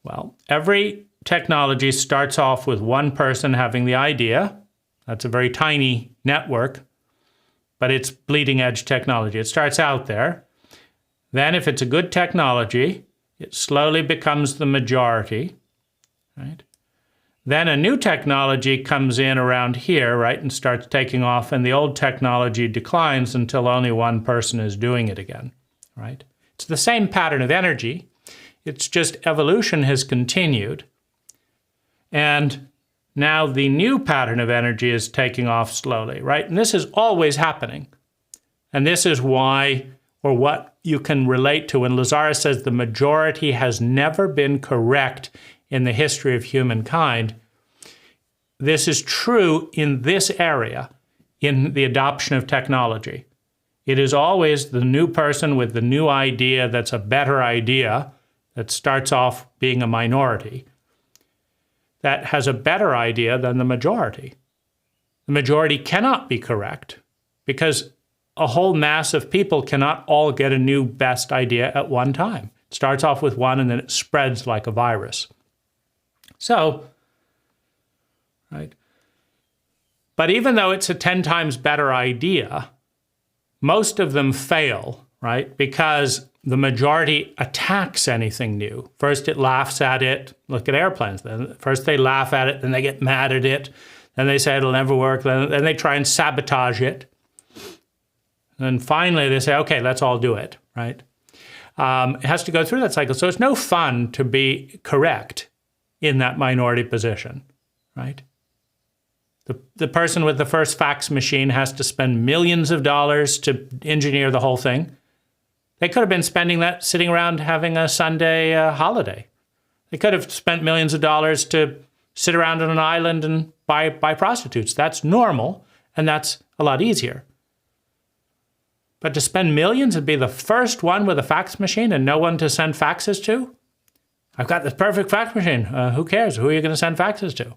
Well, every technology starts off with one person having the idea. That's a very tiny network, but it's bleeding edge technology. It starts out there. Then if it's a good technology, it slowly becomes the majority, right? Then a new technology comes in around here, right, and starts taking off, and the old technology declines until only one person is doing it again, right? It's the same pattern of energy. It's just evolution has continued. And now the new pattern of energy is taking off slowly, right? And this is always happening. And this is why, or what you can relate to when Lazaris says the majority has never been correct in the history of humankind. This is true in this area, in the adoption of technology. It is always the new person with the new idea that's a better idea, that starts off being a minority, that has a better idea than the majority. The majority cannot be correct because a whole mass of people cannot all get a new best idea at one time. It starts off with one and then it spreads like a virus. So, right. But even though it's a 10 times better idea, most of them fail, right? Because the majority attacks anything new. First, it laughs at it. Look at airplanes. Then first they laugh at it, then they get mad at it. Then they say it'll never work. Then they try and sabotage it. And finally they say, okay, let's all do it, right? It has to go through that cycle. So it's no fun to be correct in that minority position, right? The person with the first fax machine has to spend millions of dollars to engineer the whole thing. They could have been spending that sitting around having a Sunday holiday. They could have spent millions of dollars to sit around on an island and buy prostitutes. That's normal, and that's a lot easier. But to spend millions and be the first one with a fax machine and no one to send faxes to? I've got this perfect fax machine. Who cares? Who are you going to send faxes to?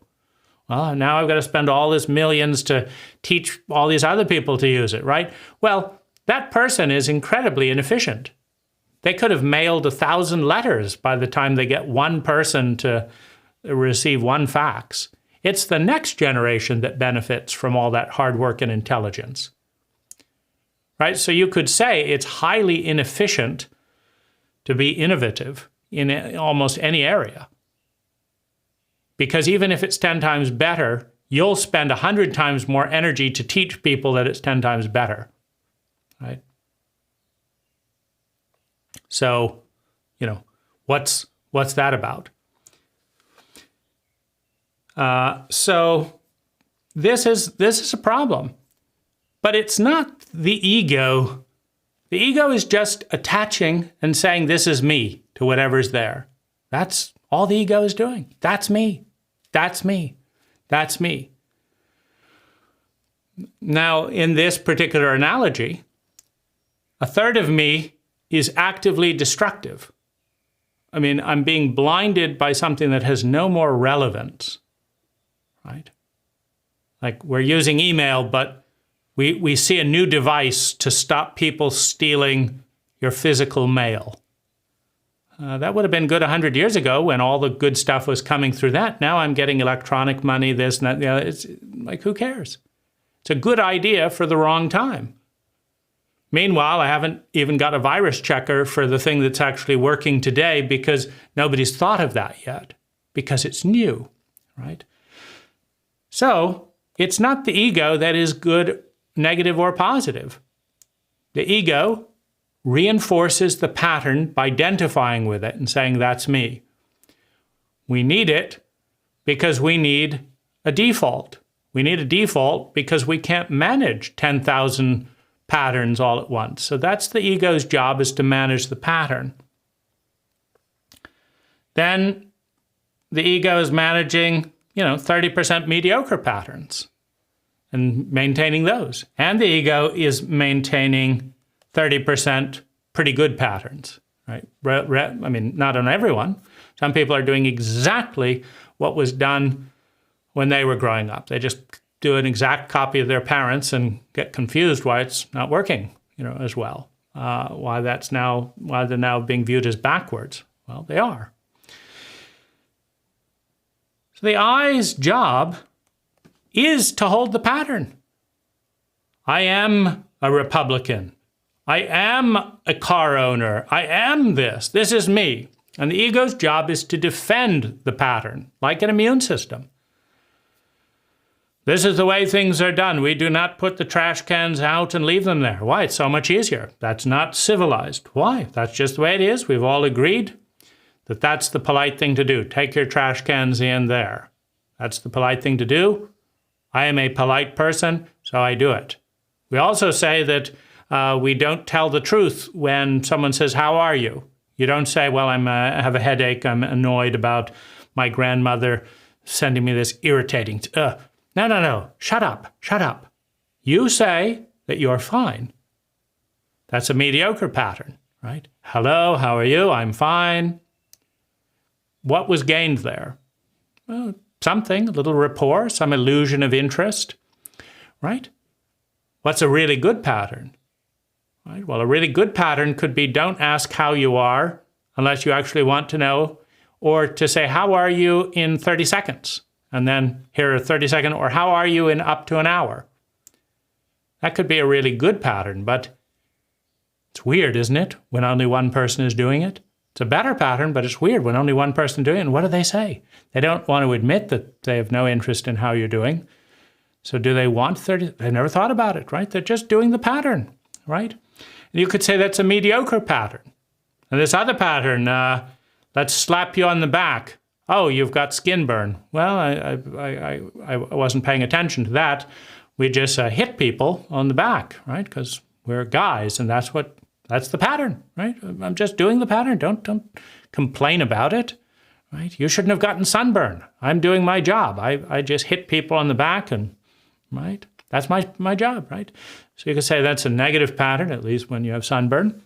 Well, now I've got to spend all this millions to teach all these other people to use it, right? Well, that person is incredibly inefficient. They could have mailed 1,000 letters by the time they get one person to receive one fax. It's the next generation that benefits from all that hard work and intelligence. Right? So you could say it's highly inefficient to be innovative in almost any area. Because even if it's 10 times better, you'll spend 100 times more energy to teach people that it's 10 times better. Right? So, what's that about? So this is a problem. But it's not the ego. The ego is just attaching and saying, this is me, to whatever's there. That's all the ego is doing. That's me. That's me. That's me. Now, in this particular analogy, a third of me is actively destructive. I mean, I'm being blinded by something that has no more relevance, right? Like we're using email, but we see a new device to stop people stealing your physical mail. That would have been good 100 years ago when all the good stuff was coming through that. Now I'm getting electronic money, this and that. It's like, who cares? It's a good idea for the wrong time. Meanwhile, I haven't even got a virus checker for the thing that's actually working today because nobody's thought of that yet, because it's new, right? So it's not the ego that is good, negative, or positive. The ego reinforces the pattern by identifying with it and saying, that's me. We need it because we need a default. We need a default because we can't manage 10,000 patterns all at once. So that's the ego's job, is to manage the pattern. Then the ego is managing, 30% mediocre patterns and maintaining those. And the ego is maintaining 30% pretty good patterns, right? I mean, not on everyone. Some people are doing exactly what was done when they were growing up. They just do an exact copy of their parents and get confused why it's not working, as well. Why they're now being viewed as backwards. Well, they are. So the I's job is to hold the pattern. I am a Republican. I am a car owner. I am this. This is me. And the ego's job is to defend the pattern, like an immune system. This is the way things are done. We do not put the trash cans out and leave them there. Why? It's so much easier. That's not civilized. Why? That's just the way it is. We've all agreed that that's the polite thing to do. Take your trash cans in there. That's the polite thing to do. I am a polite person, so I do it. We also say that we don't tell the truth when someone says, how are you? You don't say, well, I have a headache. I'm annoyed about my grandmother sending me this irritating... No. Shut up. You say that you're fine. That's a mediocre pattern, right? Hello, how are you? I'm fine. What was gained there? Well, something, a little rapport, some illusion of interest, right? What's a really good pattern? Right? Well, a really good pattern could be, don't ask how you are unless you actually want to know, or to say, how are you in 30 seconds? And then here are 30 seconds, or how are you in up to an hour? That could be a really good pattern, but it's weird, isn't it, when only one person is doing it? It's a better pattern, but it's weird when only one person is doing it. And what do they say? They don't want to admit that they have no interest in how you're doing. So do they want 30? They never thought about it, right? They're just doing the pattern, right? And you could say that's a mediocre pattern. And this other pattern, let's slap you on the back. Oh, you've got skin burn. Well, I wasn't paying attention to that. We just hit people on the back, right? Because we're guys, and that's the pattern, right? I'm just doing the pattern. Don't complain about it, right? You shouldn't have gotten sunburn. I'm doing my job. I just hit people on the back, and right? That's my job, right? So you could say that's a negative pattern, at least when you have sunburn.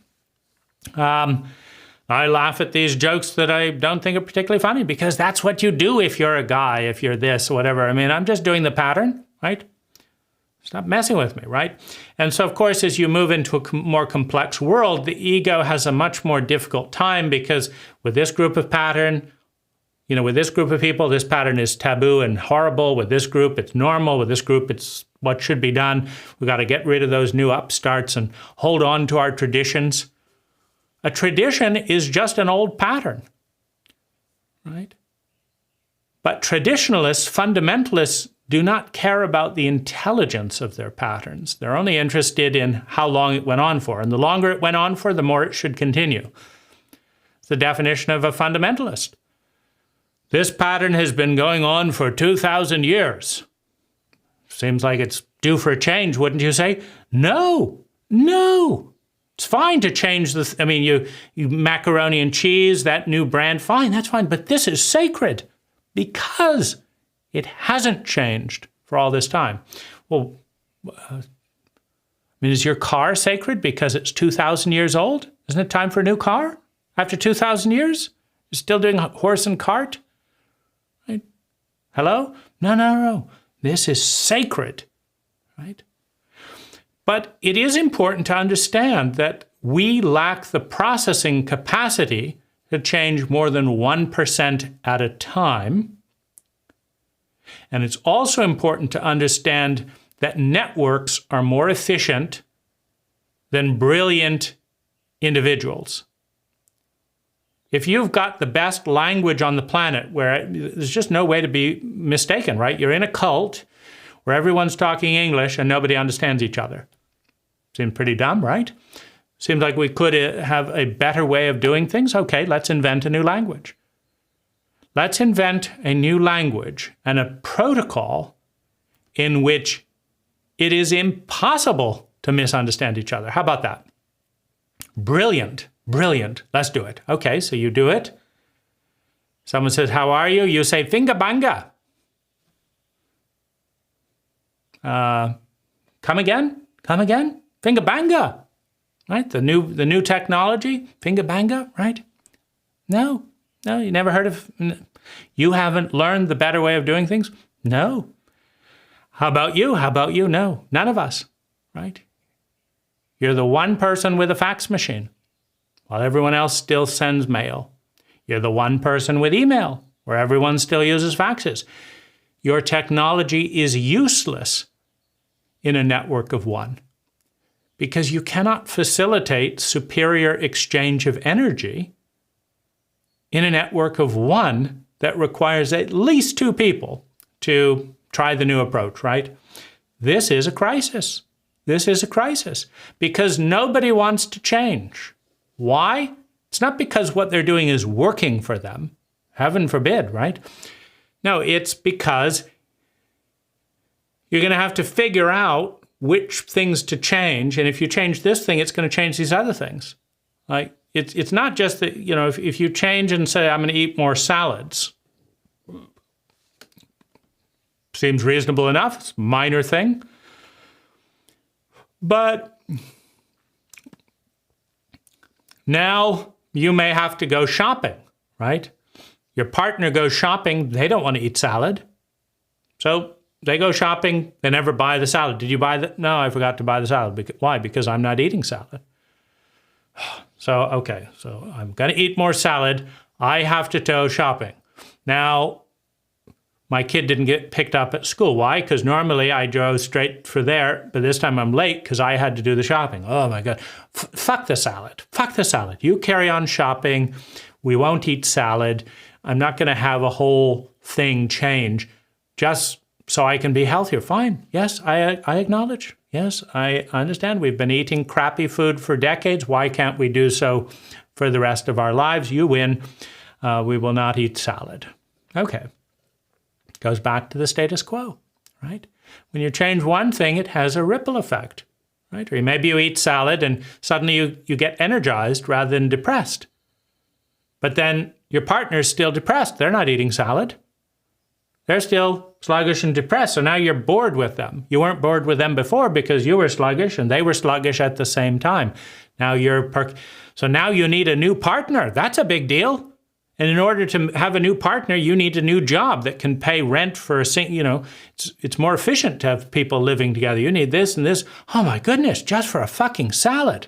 I laugh at these jokes that I don't think are particularly funny because that's what you do if you're a guy, if you're this, whatever. I mean, I'm just doing the pattern, right? Stop messing with me, right? And so, of course, as you move into a more complex world, the ego has a much more difficult time because with this group of pattern, with this group of people, this pattern is taboo and horrible. With this group, it's normal. With this group, it's what should be done. We've got to get rid of those new upstarts and hold on to our traditions. A tradition is just an old pattern, right? But traditionalists, fundamentalists, do not care about the intelligence of their patterns. They're only interested in how long it went on for. And the longer it went on for, the more it should continue. It's the definition of a fundamentalist. This pattern has been going on for 2,000 years. Seems like it's due for a change, wouldn't you say? No. It's fine to change you macaroni and cheese, that new brand, fine, that's fine. But this is sacred because it hasn't changed for all this time. Well, is your car sacred because it's 2,000 years old? Isn't it time for a new car after 2,000 years? You're still doing horse and cart? Right? Hello? No. This is sacred, right? But it is important to understand that we lack the processing capacity to change more than 1% at a time. And it's also important to understand that networks are more efficient than brilliant individuals. If you've got the best language on the planet, where there's just no way to be mistaken, right? You're in a cult where everyone's talking English and nobody understands each other. Seems pretty dumb, right? Seems like we could have a better way of doing things. Okay, let's invent a new language. Let's invent a new language and a protocol in which it is impossible to misunderstand each other. How about that? Brilliant. Let's do it. Okay, so you do it. Someone says, how are you? You say, finga banga. Come again? Finga banga. Right? The new technology, finga banga, right? No, you never heard of, you haven't learned the better way of doing things? No. How about you? No, none of us, right? You're the one person with a fax machine, while everyone else still sends mail. You're the one person with email, where everyone still uses faxes. Your technology is useless in a network of one, because you cannot facilitate superior exchange of energy in a network of one that requires at least two people to try the new approach, right? This is a crisis. Because nobody wants to change. Why? It's not because what they're doing is working for them. Heaven forbid, right? No, it's because you're going to have to figure out which things to change. And if you change this thing, it's going to change these other things. Like, it's not just that, if you change and say, I'm going to eat more salads, seems reasonable enough. It's a minor thing. But now you may have to go shopping, right? Your partner goes shopping. They don't want to eat salad. So they go shopping. They never buy the salad. Did you buy that? No, I forgot to buy the salad. Why? Because I'm not eating salad. So I'm going to eat more salad. I have to go shopping. Now, my kid didn't get picked up at school. Why? Because normally I drove straight for there, but this time I'm late because I had to do the shopping. Oh my God. Fuck the salad. You carry on shopping. We won't eat salad. I'm not going to have a whole thing change just so I can be healthier. Fine. Yes, I acknowledge. Yes, I understand. We've been eating crappy food for decades. Why can't we do so for the rest of our lives? You win. We will not eat salad. Okay. Goes back to the status quo, right? When you change one thing, it has a ripple effect, right? Or maybe you eat salad and suddenly you get energized rather than depressed. But then your partner's still depressed. They're not eating salad. They're still sluggish and depressed. So now you're bored with them. You weren't bored with them before because you were sluggish and they were sluggish at the same time. Now so now you need a new partner. That's a big deal. And in order to have a new partner, you need a new job that can pay rent for it's more efficient to have people living together. You need this and this. Oh my goodness, just for a fucking salad.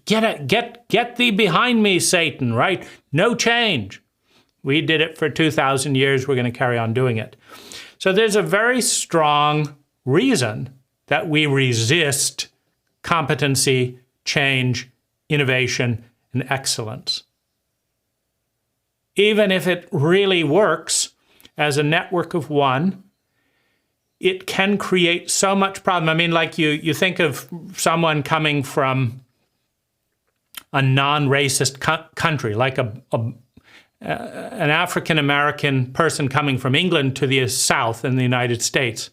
Get thee behind me, Satan, right? No change. We did it for 2,000 years. We're going to carry on doing it. So there's a very strong reason that we resist competency, change, innovation, and excellence. Even if it really works as a network of one, it can create so much problem. I mean, like you think of someone coming from a non-racist country, like an African-American person coming from England to the South in the United States.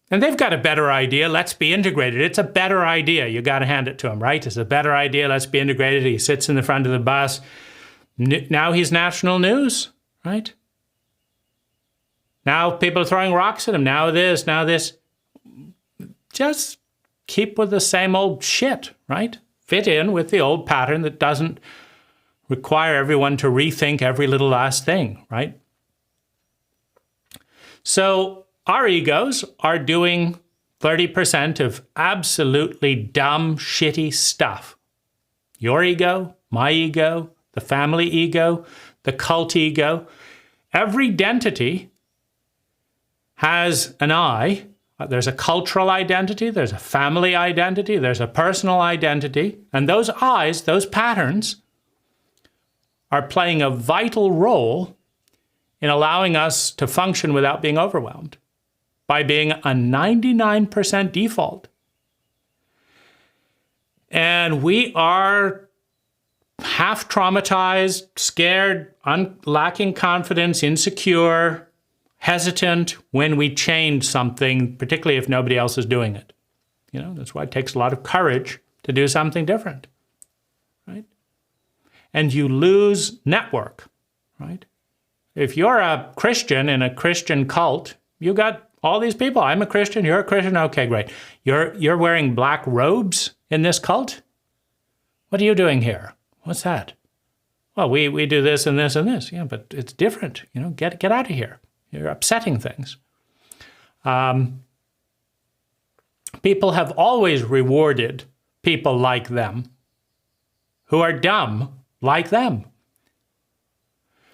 And they've got a better idea, let's be integrated. It's a better idea. You got to hand it to him, right? It's a better idea, let's be integrated. He sits in the front of the bus. Now he's national news, right? Now people are throwing rocks at him. Now this, now this. Just keep with the same old shit, right? Fit in with the old pattern that doesn't require everyone to rethink every little last thing, right? So our egos are doing 30% of absolutely dumb, shitty stuff. Your ego, my ego, the family ego, the cult ego. Every identity has an I. There's a cultural identity, there's a family identity, there's a personal identity. And those I's, those patterns, are playing a vital role in allowing us to function without being overwhelmed by being a 99% default. And we are half traumatized, scared, lacking confidence, insecure, hesitant when we change something, particularly if nobody else is doing it. You know, that's why it takes a lot of courage to do something different, right? And you lose network, right? If you're a Christian in a Christian cult, you got all these people. I'm a Christian, you're a Christian, okay, great. You're wearing black robes in this cult? What are you doing here? What's that? Well, we do this and this and this. Yeah, but it's different. You know, get out of here. You're upsetting things. People have always rewarded people like them who are dumb like them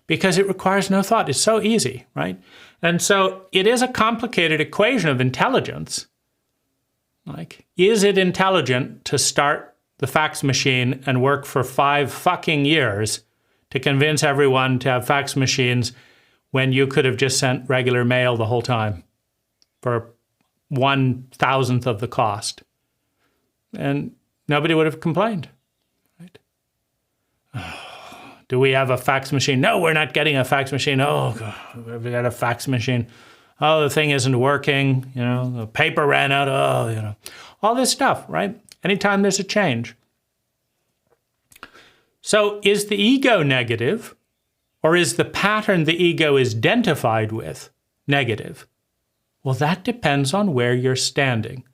because it requires no thought. It's so easy, right? And so it is a complicated equation of intelligence. Like, is it intelligent to start the fax machine and work for 5 fucking years to convince everyone to have fax machines when you could have just sent regular mail the whole time for 1,000th of the cost? And nobody would have complained, right? Do we have a fax machine? No, we're not getting a fax machine. Oh, God, we got a fax machine. Oh, the thing isn't working. You know, the paper ran out. Oh, you know, all this stuff, right? Anytime there's a change. So is the ego negative? Or is the pattern the ego is identified with negative? Well, that depends on where you're standing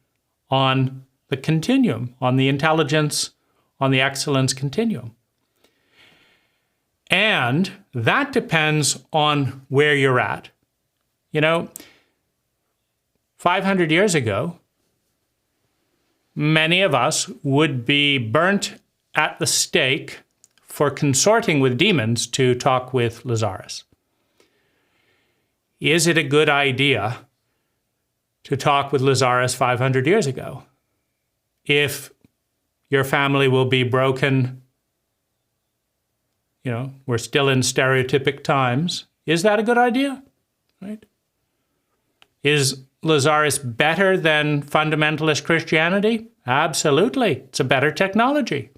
on the continuum, on the intelligence, on the excellence continuum. And that depends on where you're at. You know, 500 years ago, many of us would be burnt at the stake for consorting with demons to talk with Lazaris. Is it a good idea to talk with Lazaris 500 years ago? If your family will be broken, you know, we're still in stereotypic times, is that a good idea? Right? Is Lazaris better than fundamentalist Christianity? Absolutely. It's a better technology.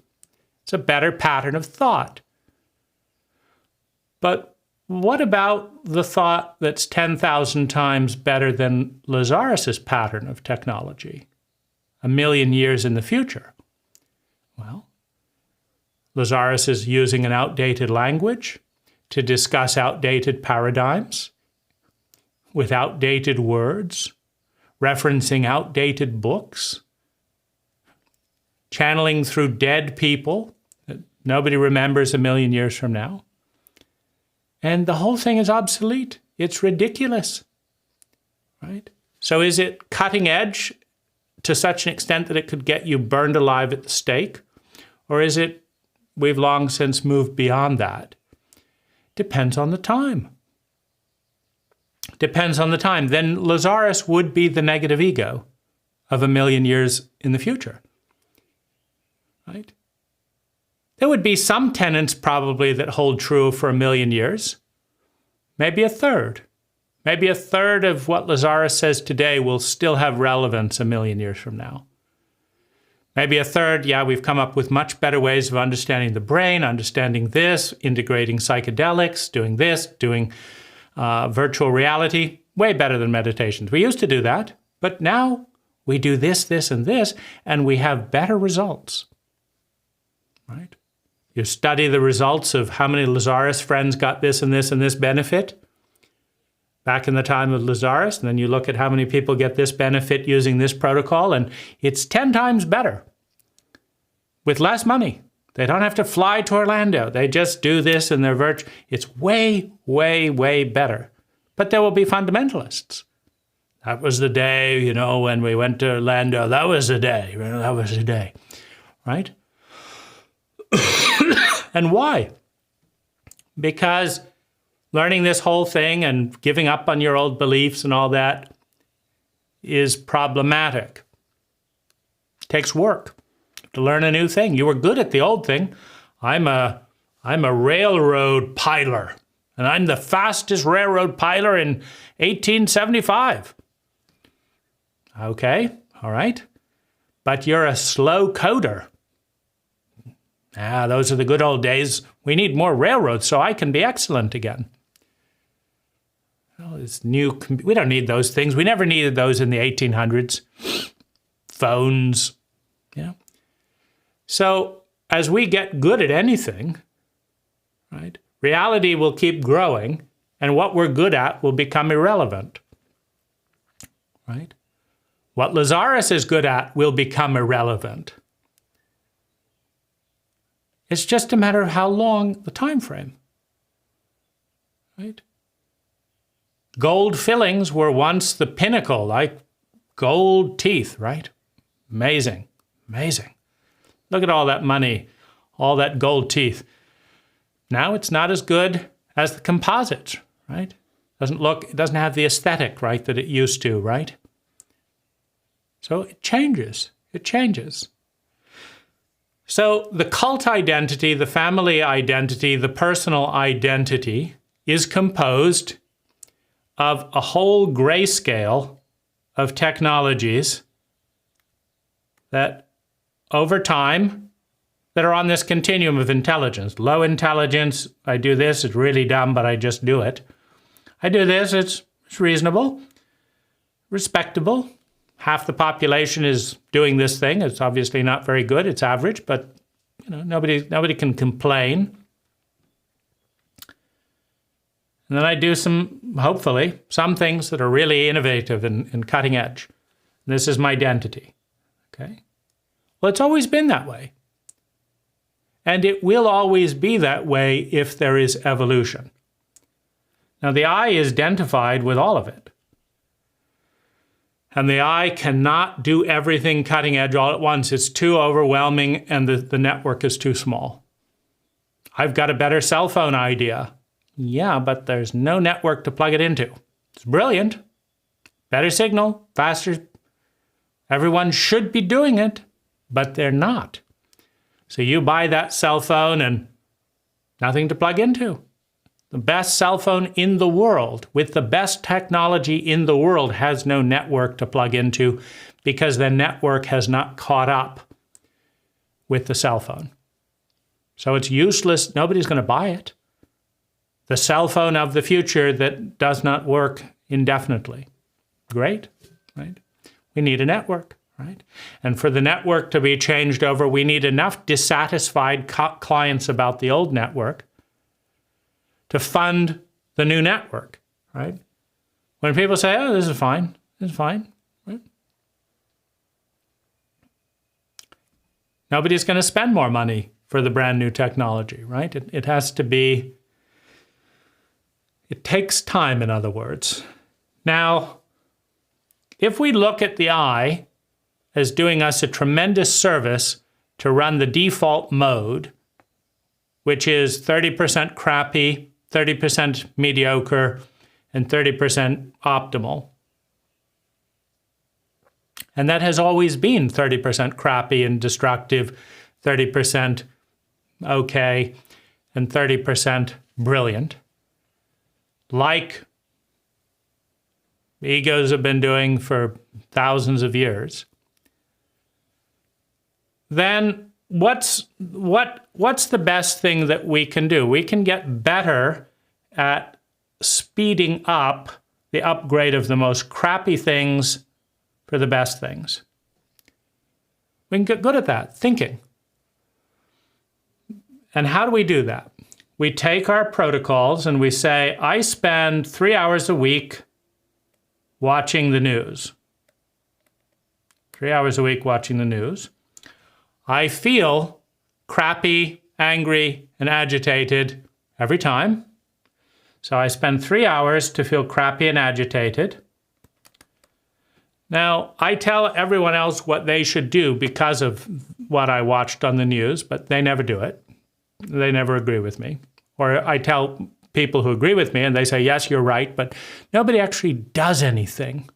It's a better pattern of thought. But what about the thought that's 10,000 times better than Lazaris's pattern of technology, 1,000,000 years in the future? Well, Lazaris is using an outdated language to discuss outdated paradigms with outdated words, referencing outdated books, channeling through dead people that nobody remembers 1,000,000 years from now. And the whole thing is obsolete. It's ridiculous, right? So is it cutting edge to such an extent that it could get you burned alive at the stake? Or is it, we've long since moved beyond that? Depends on the time. Depends on the time. Then Lazaris would be the negative ego of 1,000,000 years in the future. Right? There would be some tenets probably that hold true for 1,000,000 years. Maybe a third. Maybe a third of what Lazaris says today will still have relevance 1,000,000 years from now. Maybe a third, yeah, we've come up with much better ways of understanding the brain, understanding this, integrating psychedelics, doing this, doing virtual reality, way better than meditations. We used to do that, but now we do this, this, and this, and we have better results, right? You study the results of how many Lazaris friends got this and this and this benefit back in the time of Lazaris, and then you look at how many people get this benefit using this protocol, and it's 10 times better with less money. They don't have to fly to Orlando. They just do this in their virtual. It's way, way, way better. But there will be fundamentalists. That was the day, when we went to Orlando. That was the day. That was the day, right? And why? Because learning this whole thing and giving up on your old beliefs and all that is problematic. It takes work to learn a new thing. You were good at the old thing. I'm a railroad piler, and I'm the fastest railroad piler in 1875. Okay, all right. But you're a slow coder. Those are the good old days. We need more railroads so I can be excellent again. Well, we don't need those things. We never needed those in the 1800s. Phones, So as we get good at anything, right, reality will keep growing, and what we're good at will become irrelevant, right? What Lazaris is good at will become irrelevant. It's just a matter of how long the time frame, right? Gold fillings were once the pinnacle, like gold teeth, right? Amazing, amazing. Look at all that money, all that gold teeth. Now it's not as good as the composites, right? It doesn't have the aesthetic, right, that it used to, right? So it changes. So the cult identity, the family identity, the personal identity is composed of a whole grayscale of technologies that over time that are on this continuum of intelligence. Low intelligence, I do this, it's really dumb, but I just do it. I do this, it's reasonable, respectable. Half the population is doing this thing. It's obviously not very good. It's average, but nobody can complain. And then I do hopefully, some things that are really innovative and cutting edge. And this is my identity. Okay? Well, it's always been that way. And it will always be that way if there is evolution. Now, the I is identified with all of it. And the I cannot do everything cutting edge all at once. It's too overwhelming, and the network is too small. I've got a better cell phone idea. Yeah, but there's no network to plug it into. It's brilliant. Better signal, faster. Everyone should be doing it, but they're not. So you buy that cell phone and nothing to plug into. The best cell phone in the world, with the best technology in the world, has no network to plug into because the network has not caught up with the cell phone. So it's useless. Nobody's going to buy it. The cell phone of the future that does not work indefinitely. Great, right? We need a network, right? And for the network to be changed over, we need enough dissatisfied clients about the old network to fund the new network, right? When people say, oh, this is fine, right? Nobody's going to spend more money for the brand new technology, right? It has to be, it takes time, in other words. Now, if we look at the I as doing us a tremendous service to run the default mode, which is 30% crappy, 30% mediocre, and 30% optimal. And that has always been 30% crappy and destructive, 30% okay, and 30% brilliant. Like egos have been doing for thousands of years. Then what's the best thing that we can do? We can get better at speeding up the upgrade of the most crappy things for the best things. We can get good at that, thinking. And how do we do that? We take our protocols and we say, I spend 3 hours a week watching the news. 3 hours a week watching the news. I feel crappy, angry, and agitated every time. So I spend 3 hours to feel crappy and agitated. Now, I tell everyone else what they should do because of what I watched on the news, but they never do it. They never agree with me. Or I tell people who agree with me and they say, yes, you're right, but nobody actually does anything.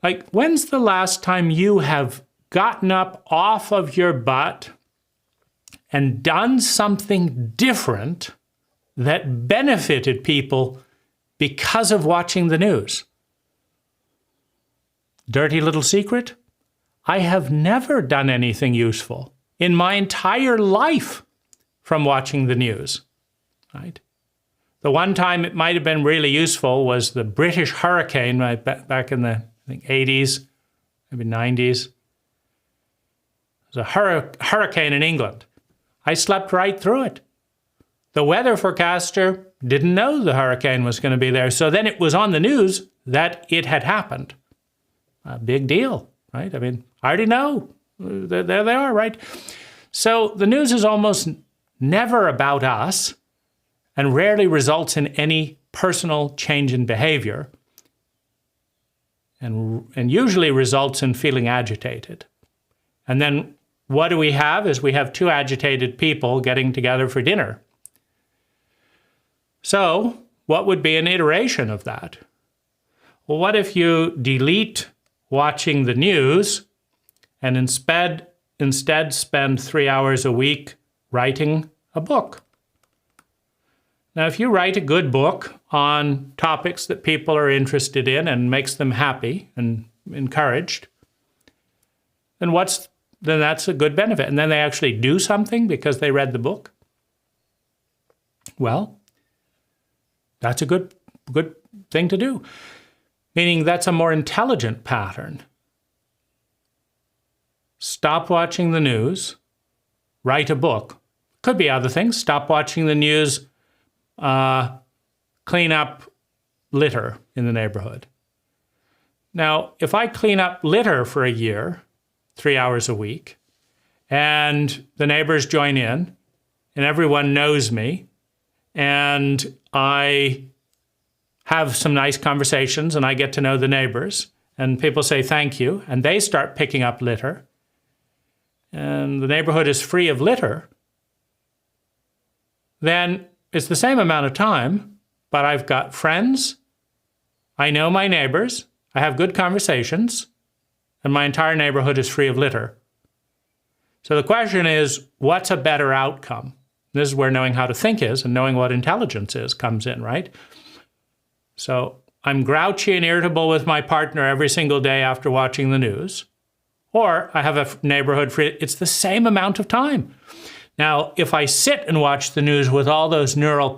Like, when's the last time you have gotten up off of your butt and done something different that benefited people because of watching the news? Dirty little secret? I have never done anything useful in my entire life from watching the news, right? The one time it might have been really useful was the British hurricane back in the, I think, 80s, maybe 90s. It was a hurricane in England. I slept right through it. The weather forecaster didn't know the hurricane was going to be there, so then it was on the news that it had happened. A big deal, right? I mean, I already know. There they are, right? So the news is almost never about us and rarely results in any personal change in behavior and usually results in feeling agitated. And then what do we have is we have two agitated people getting together for dinner. So what would be an iteration of that? Well, what if you delete watching the news and instead spend 3 hours a week writing a book? Now, if you write a good book on topics that people are interested in and makes them happy and encouraged, then that's a good benefit. And then they actually do something because they read the book. Well, that's a good thing to do. Meaning that's a more intelligent pattern. Stop watching the news, write a book. Could be other things. Stop watching the news, clean up litter in the neighborhood. Now, if I clean up litter for a year, 3 hours a week, and the neighbors join in, and everyone knows me, and I have some nice conversations, and I get to know the neighbors, and people say thank you, and they start picking up litter, and the neighborhood is free of litter, then it's the same amount of time, but I've got friends, I know my neighbors, I have good conversations, and my entire neighborhood is free of litter. So the question is, what's a better outcome? This is where knowing how to think is, and knowing what intelligence is comes in, right? So I'm grouchy and irritable with my partner every single day after watching the news, or I have a neighborhood free. It's the same amount of time. Now, if I sit and watch the news with all those neural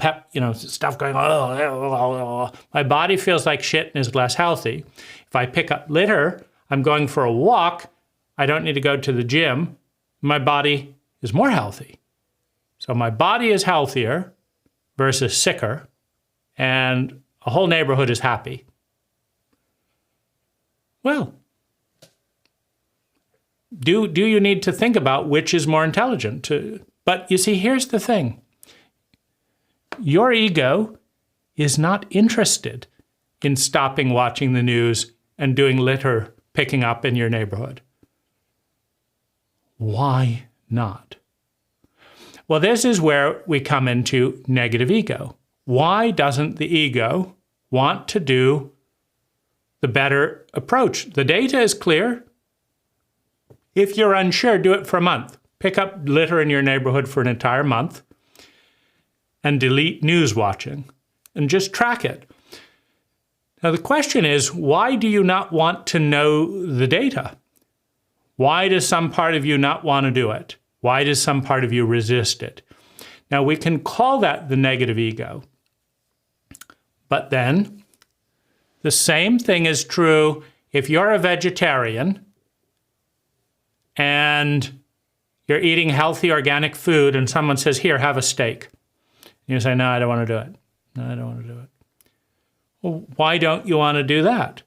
stuff going on, my body feels like shit and is less healthy. If I pick up litter, I'm going for a walk, I don't need to go to the gym, my body is more healthy. So my body is healthier versus sicker, and a whole neighborhood is happy. Well, do you need to think about which is more intelligent? But you see, here's the thing. Your ego is not interested in stopping watching the news and doing litter picking up in your neighborhood. Why not? Well, this is where we come into negative ego. Why doesn't the ego want to do the better approach? The data is clear. If you're unsure, do it for a month. Pick up litter in your neighborhood for an entire month and delete news watching and just track it. Now, the question is, why do you not want to know the data? Why does some part of you not want to do it? Why does some part of you resist it? Now, we can call that the negative ego. But then, the same thing is true if you're a vegetarian and you're eating healthy organic food and someone says, here, have a steak. And you say, no, I don't want to do it. No, I don't want to do it. Well, why don't you want to do that?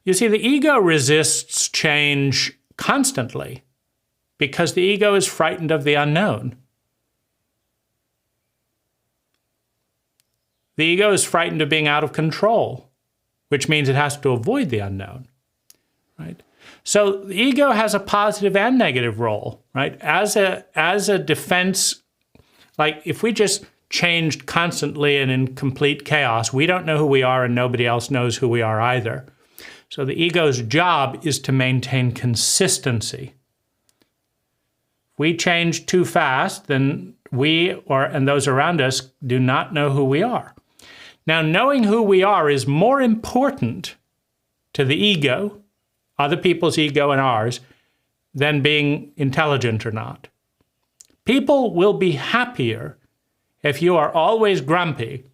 You see, the ego resists change constantly because the ego is frightened of the unknown. The ego is frightened of being out of control, which means it has to avoid the unknown, right? So the ego has a positive and negative role, right? As a defense, like if we just changed constantly and in complete chaos, we don't know who we are and nobody else knows who we are either. So the ego's job is to maintain consistency. If we change too fast, then we and those around us do not know who we are. Now, knowing who we are is more important to the ego, other people's ego and ours, than being intelligent or not. People will be happier if you are always grumpy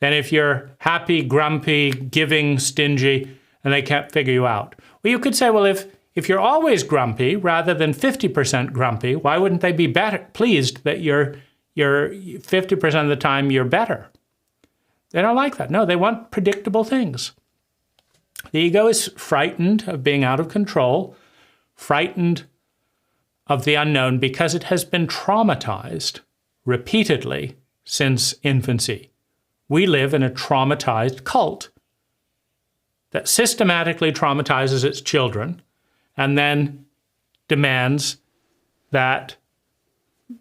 than if you're happy, grumpy, giving, stingy, and they can't figure you out. Well, you could say, well, if you're always grumpy rather than 50% grumpy, why wouldn't they be pleased that you're 50% of the time you're better? They don't like that. No, they want predictable things. The ego is frightened of being out of control, frightened of the unknown because it has been traumatized repeatedly since infancy. We live in a traumatized cult that systematically traumatizes its children and then demands that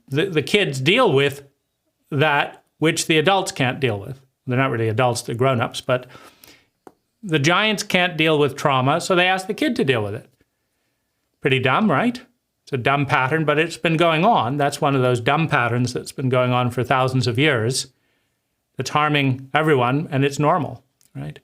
the kids deal with that which the adults can't deal with. They're not really adults, they're grown-ups, but the giants can't deal with trauma, so they ask the kid to deal with it. Pretty dumb, right? It's a dumb pattern, but it's been going on. That's one of those dumb patterns that's been going on for thousands of years. It's harming everyone, and it's normal, right?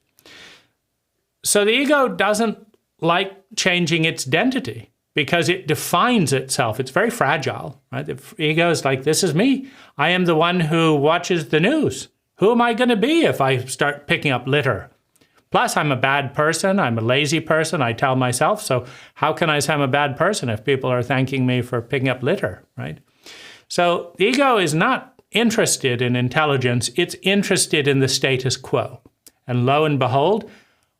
So the ego doesn't like changing its identity because it defines itself. It's very fragile, right? The ego is like, this is me. I am the one who watches the news. Who am I going to be if I start picking up litter? Plus, I'm a bad person. I'm a lazy person, I tell myself. So how can I say I'm a bad person if people are thanking me for picking up litter, right? So the ego is not interested in intelligence. It's interested in the status quo. And lo and behold,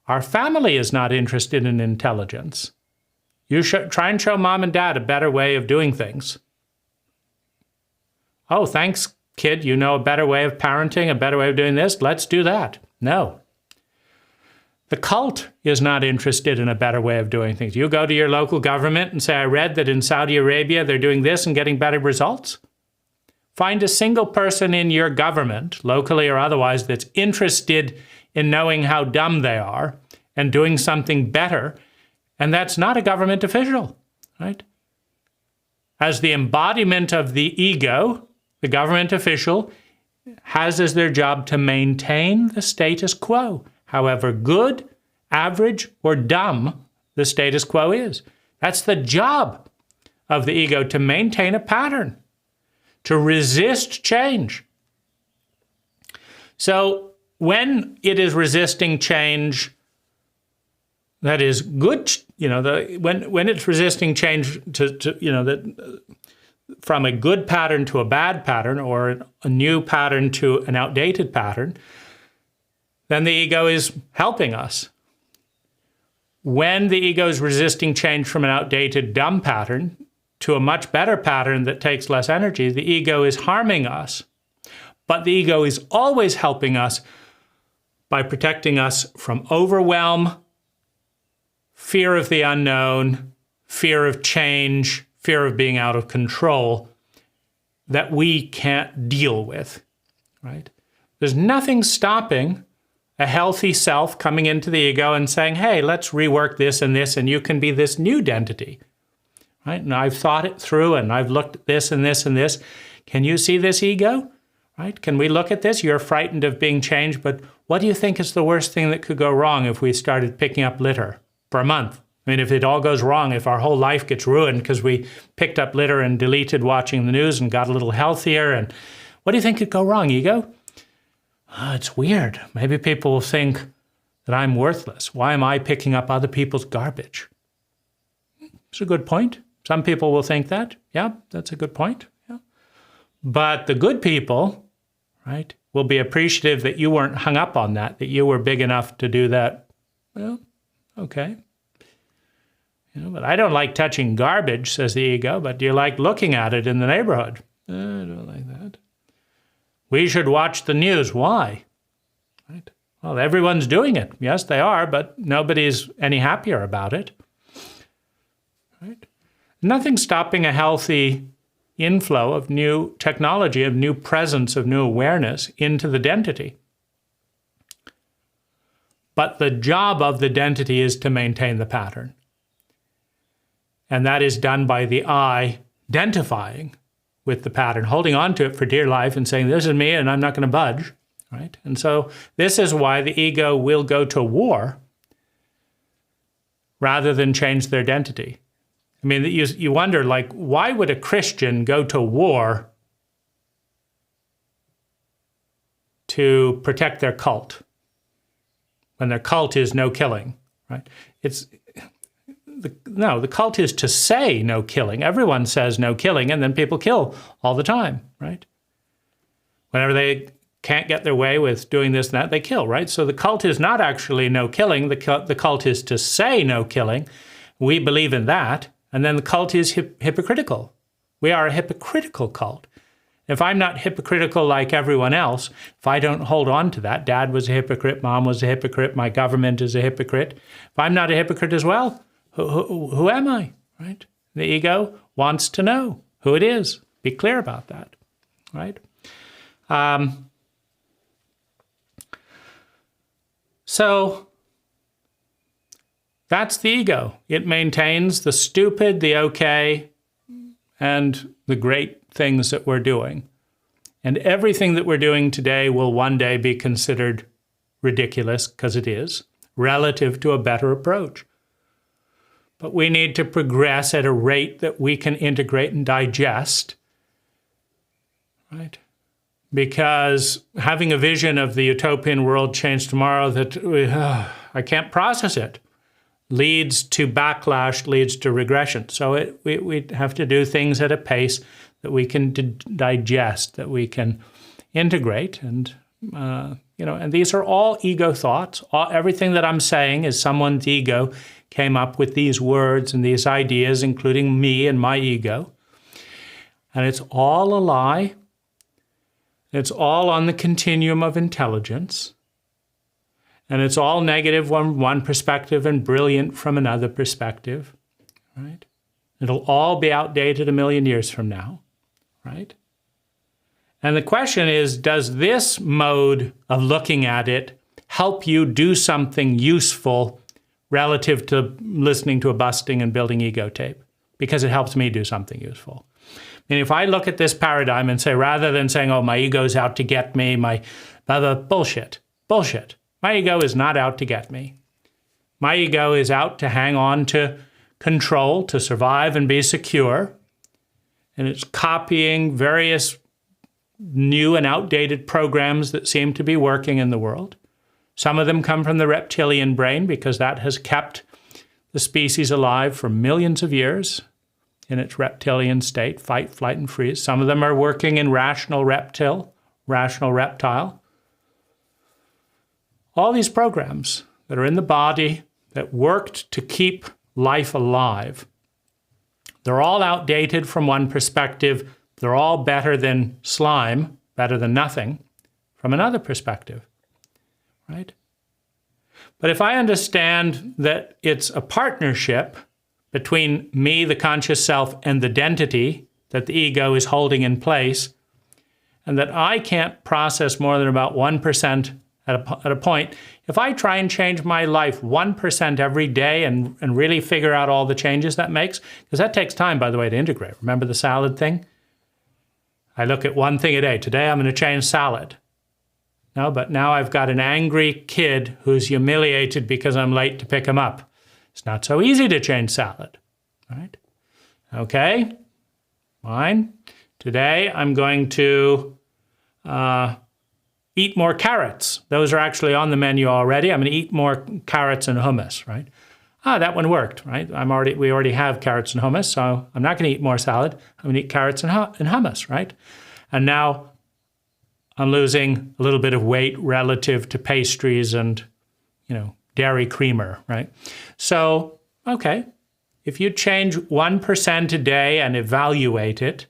our family is not interested in intelligence. You should try and show mom and dad a better way of doing things. Oh, thanks, kid. You know a better way of parenting, a better way of doing this. Let's do that. No. The cult is not interested in a better way of doing things. You go to your local government and say, I read that in Saudi Arabia they're doing this and getting better results. Find a single person in your government, locally or otherwise, that's interested in knowing how dumb they are and doing something better, and that's not a government official, right? As the embodiment of the ego, the government official has as their job to maintain the status quo, however good, average, or dumb the status quo is. That's the job of the ego, to maintain a pattern, to resist change. So when it is resisting change that is good, when it's resisting change from a good pattern to a bad pattern, or a new pattern to an outdated pattern, then the ego is helping us. When the ego is resisting change from an outdated, dumb pattern to a much better pattern that takes less energy, the ego is harming us. But the ego is always helping us by protecting us from overwhelm, fear of the unknown, fear of change, fear of being out of control. that we can't deal with, right? There's nothing stopping a healthy self coming into the ego and saying, hey, let's rework this, and you can be this new identity, right? And I've thought it through, and I've looked at this and this and this. Can you see this ego, right? Can we look at this? You're frightened of being changed, but what do you think is the worst thing that could go wrong if we started picking up litter for a month? I mean, if it all goes wrong, if our whole life gets ruined because we picked up litter and deleted watching the news and got a little healthier, and what do you think could go wrong, ego? Oh, it's weird. Maybe people will think that I'm worthless. Why am I picking up other people's garbage? It's a good point. Some people will think that. Yeah, that's a good point. Yeah. But the good people, right, will be appreciative that you weren't hung up on that you were big enough to do that. Well, okay. But I don't like touching garbage, says the ego, but do you like looking at it in the neighborhood? I don't like that. We should watch the news. Why? Right? Well, everyone's doing it. Yes, they are, but nobody's any happier about it. Right? Nothing stopping a healthy inflow of new technology, of new presence, of new awareness into the identity. But the job of the identity is to maintain the pattern. And that is done by the I identifying with the pattern, holding on to it for dear life and saying, this is me and I'm not going to budge, right? And so this is why the ego will go to war rather than change their identity. I mean, you wonder, like, why would a Christian go to war to protect their cult when their cult is no killing, right? The cult is to say no killing. Everyone says no killing, and then people kill all the time, right? Whenever they can't get their way with doing this and that, they kill, right? So the cult is not actually no killing. The cult is to say no killing. We believe in that, and then the cult is hypocritical. We are a hypocritical cult. If I'm not hypocritical like everyone else, if I don't hold on to that, Dad was a hypocrite, Mom was a hypocrite, my government is a hypocrite. If I'm not a hypocrite as well, who am I, right? The ego wants to know who it is. Be clear about that, right? So that's the ego. It maintains the stupid, the okay, and the great things that we're doing. And everything that we're doing today will one day be considered ridiculous, because it is, relative to a better approach. But we need to progress at a rate that we can integrate and digest, right? Because having a vision of the utopian world change tomorrow that I can't process it leads to backlash, leads to regression. So we have to do things at a pace that we can digest, that we can integrate. And, and these are all ego thoughts. Everything that I'm saying is someone's ego came up with these words and these ideas, including me and my ego. And it's all a lie. It's all on the continuum of intelligence. And it's all negative from one perspective and brilliant from another perspective, right? It'll all be outdated 1,000,000 years from now, right? And the question is, does this mode of looking at it help you do something useful relative to listening to a busting and building ego tape? Because it helps me do something useful. I mean, if I look at this paradigm and say, rather than saying, oh, my ego's out to get me, bullshit. My ego is not out to get me. My ego is out to hang on to control, to survive and be secure. And it's copying various new and outdated programs that seem to be working in the world. Some of them come from the reptilian brain because that has kept the species alive for millions of years in its reptilian state, fight, flight, and freeze. Some of them are working in rational reptile. All these programs that are in the body that worked to keep life alive, they're all outdated from one perspective. They're all better than slime, better than nothing, from another perspective, right? But if I understand that it's a partnership between me, the conscious self, and the identity that the ego is holding in place, and that I can't process more than about 1% at a point. If I try and change my life 1% every day and really figure out all the changes that makes, because that takes time, by the way, to integrate. Remember the salad thing? I look at one thing a day. Today I'm going to change salad. No, but now I've got an angry kid who's humiliated because I'm late to pick him up. It's not so easy to change salad, right? Okay, fine. Today I'm going to eat more carrots. Those are actually on the menu already. I'm going to eat more carrots and hummus, right? That one worked, right? We already have carrots and hummus, so I'm not going to eat more salad. I'm going to eat carrots and hummus, right? And now I'm losing a little bit of weight relative to pastries and, dairy creamer, right? So, okay, if you change 1% a day and evaluate it,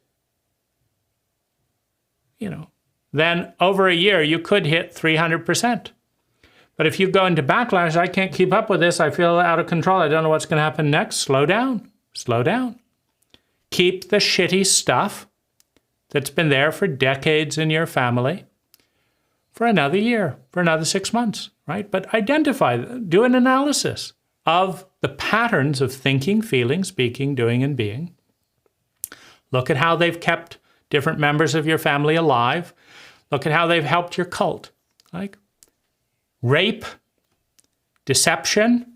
then over a year you could hit 300%. But if you go into backlash, I can't keep up with this, I feel out of control, I don't know what's going to happen next, slow down. Slow down. Keep the shitty stuff that's been there for decades in your family for another year, for another 6 months, right? But identify, do an analysis of the patterns of thinking, feeling, speaking, doing, and being. Look at how they've kept different members of your family alive. Look at how they've helped your cult. Like rape, deception,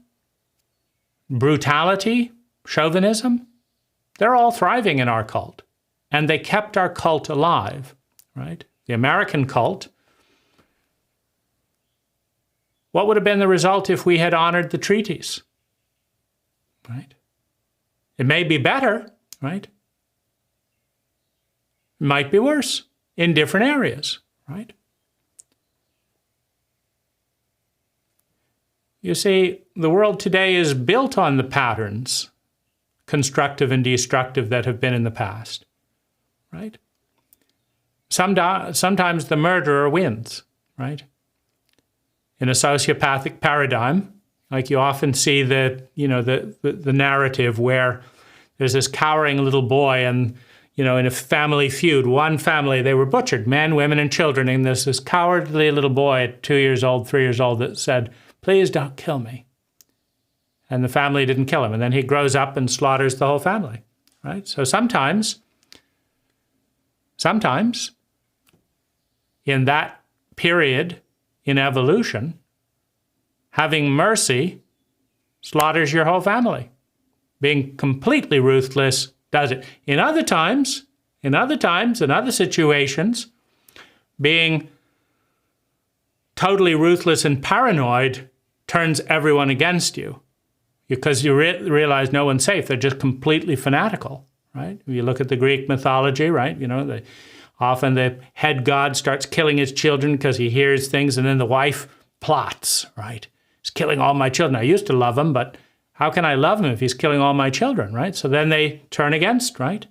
brutality, chauvinism, they're all thriving in our cult. And they kept our cult alive, right? The American cult. What would have been the result if we had honored the treaties, right? It may be better, right? It might be worse in different areas, right? You see, the world today is built on the patterns, constructive and destructive, that have been in the past, right? Sometimes the murderer wins, right? In a sociopathic paradigm, like you often see the narrative where there's this cowering little boy and, in a family feud, one family, they were butchered, men, women, and children, and there's this cowardly little boy at 2 years old, 3 years old that said, "Please don't kill me." And the family didn't kill him. And then he grows up and slaughters the whole family, right? So sometimes in that period in evolution, having mercy slaughters your whole family. Being completely ruthless does it. In other times, in other situations, being totally ruthless and paranoid turns everyone against you because you realize no one's safe. They're just completely fanatical, right? If you look at the Greek mythology, right? Often the head god starts killing his children because he hears things, and then the wife plots, right? He's killing all my children. I used to love him, but how can I love him if he's killing all my children, right? So then they turn against, right?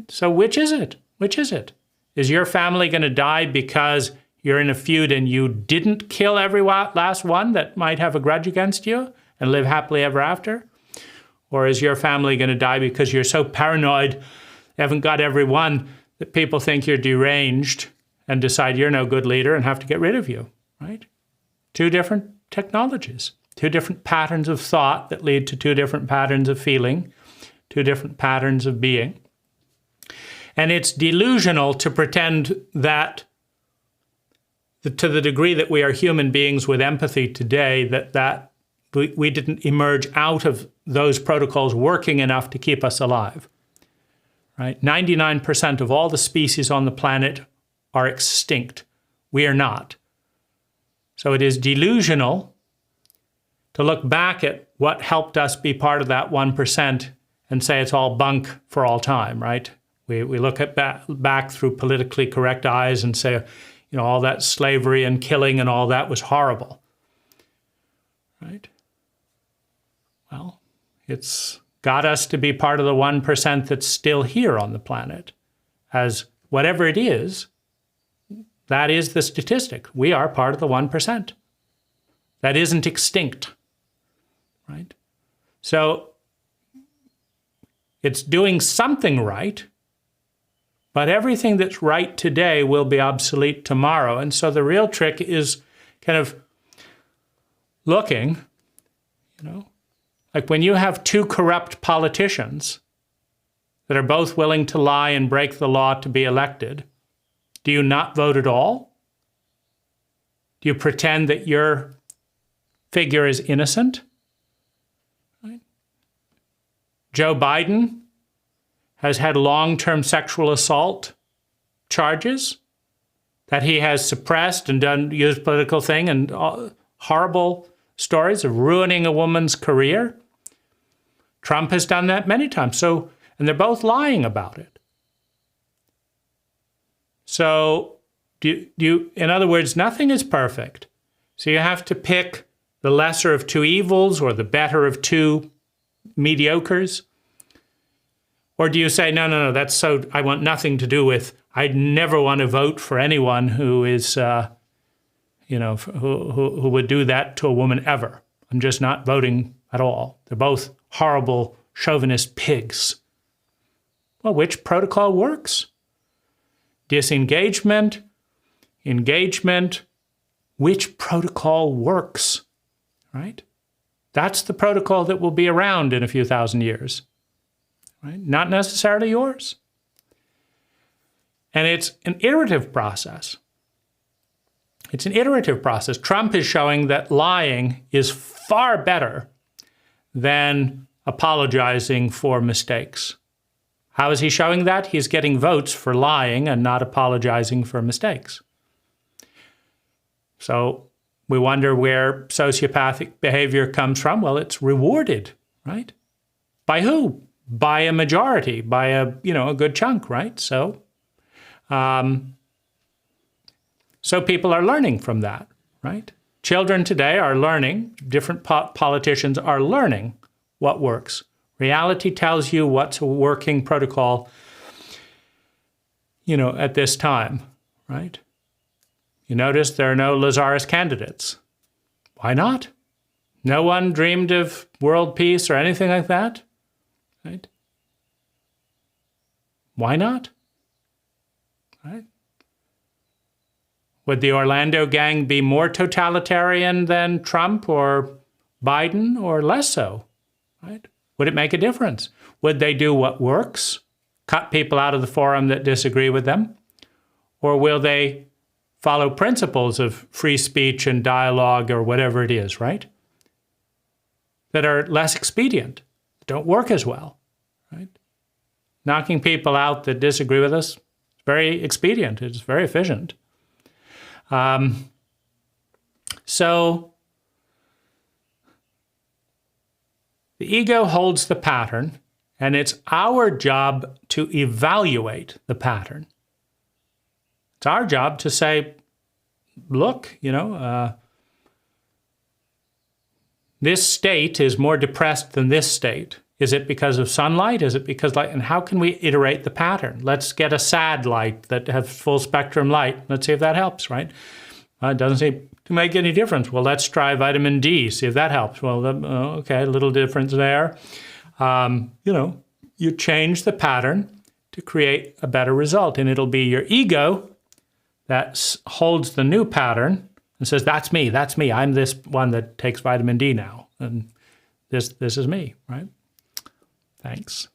So which is it? Which is it? Is your family going to die because you're in a feud and you didn't kill every last one that might have a grudge against you and live happily ever after? Or is your family going to die because you're so paranoid, you haven't got every one, that people think you're deranged and decide you're no good leader and have to get rid of you, right? Two different technologies, two different patterns of thought that lead to two different patterns of feeling, two different patterns of being. And it's delusional to pretend that to the degree that we are human beings with empathy today, that we didn't emerge out of those protocols working enough to keep us alive. Right? 99% of all the species on the planet are extinct. We are not. So it is delusional to look back at what helped us be part of that 1% and say it's all bunk for all time, right? We look at back through politically correct eyes and say, all that slavery and killing and all that was horrible, right? Well, it's got us to be part of the 1% that's still here on the planet. As whatever it is, that is the statistic. We are part of the 1%. That isn't extinct, right? So It's doing something right, but everything that's right today will be obsolete tomorrow. And so the real trick is kind of looking, like when you have two corrupt politicians that are both willing to lie and break the law to be elected, do you not vote at all? Do you pretend that your figure is innocent? Right? Joe Biden has had long-term sexual assault charges that he has suppressed and used political thing and horrible stories of ruining a woman's career. Trump has done that many times. And they're both lying about it. So, in other words, nothing is perfect. So you have to pick the lesser of two evils or the better of two mediocres. Or do you say, no, that's so, I want nothing to do with, I'd never want to vote for anyone who is, who would do that to a woman ever. I'm just not voting at all. They're both horrible chauvinist pigs. Well, which protocol works? Disengagement, engagement, which protocol works, right? That's the protocol that will be around in a few thousand years, right? Not necessarily yours. And it's an iterative process. It's an iterative process. Trump is showing that lying is far better than apologizing for mistakes. How is he showing that? He's getting votes for lying and not apologizing for mistakes. So we wonder where sociopathic behavior comes from. Well, it's rewarded, right? By who? By a majority, by a good chunk, right? So people are learning from that, right? Children today are learning, different politicians are learning what works. Reality tells you what's a working protocol, at this time, right? You notice there are no Lazaris candidates. Why not? No one dreamed of world peace or anything like that, right? Why not? Right? Would the Orlando gang be more totalitarian than Trump or Biden or less so, right? Would it make a difference? Would they do what works, cut people out of the forum that disagree with them? Or will they follow principles of free speech and dialogue or whatever it is, right? That are less expedient, don't work as well, right? Knocking people out that disagree with us, it's very expedient, it's very efficient. So the ego holds the pattern, and it's our job to evaluate the pattern. It's our job to say, look, this state is more depressed than this state. Is it because of sunlight? Is it because light? And how can we iterate the pattern? Let's get a sad light that has full spectrum light. Let's see if that helps, right? It doesn't seem to make any difference. Well, let's try vitamin D, see if that helps. Well, okay, a little difference there. You change the pattern to create a better result. And it'll be your ego that holds the new pattern and says, that's me. I'm this one that takes vitamin D now. And this is me, right? Thanks.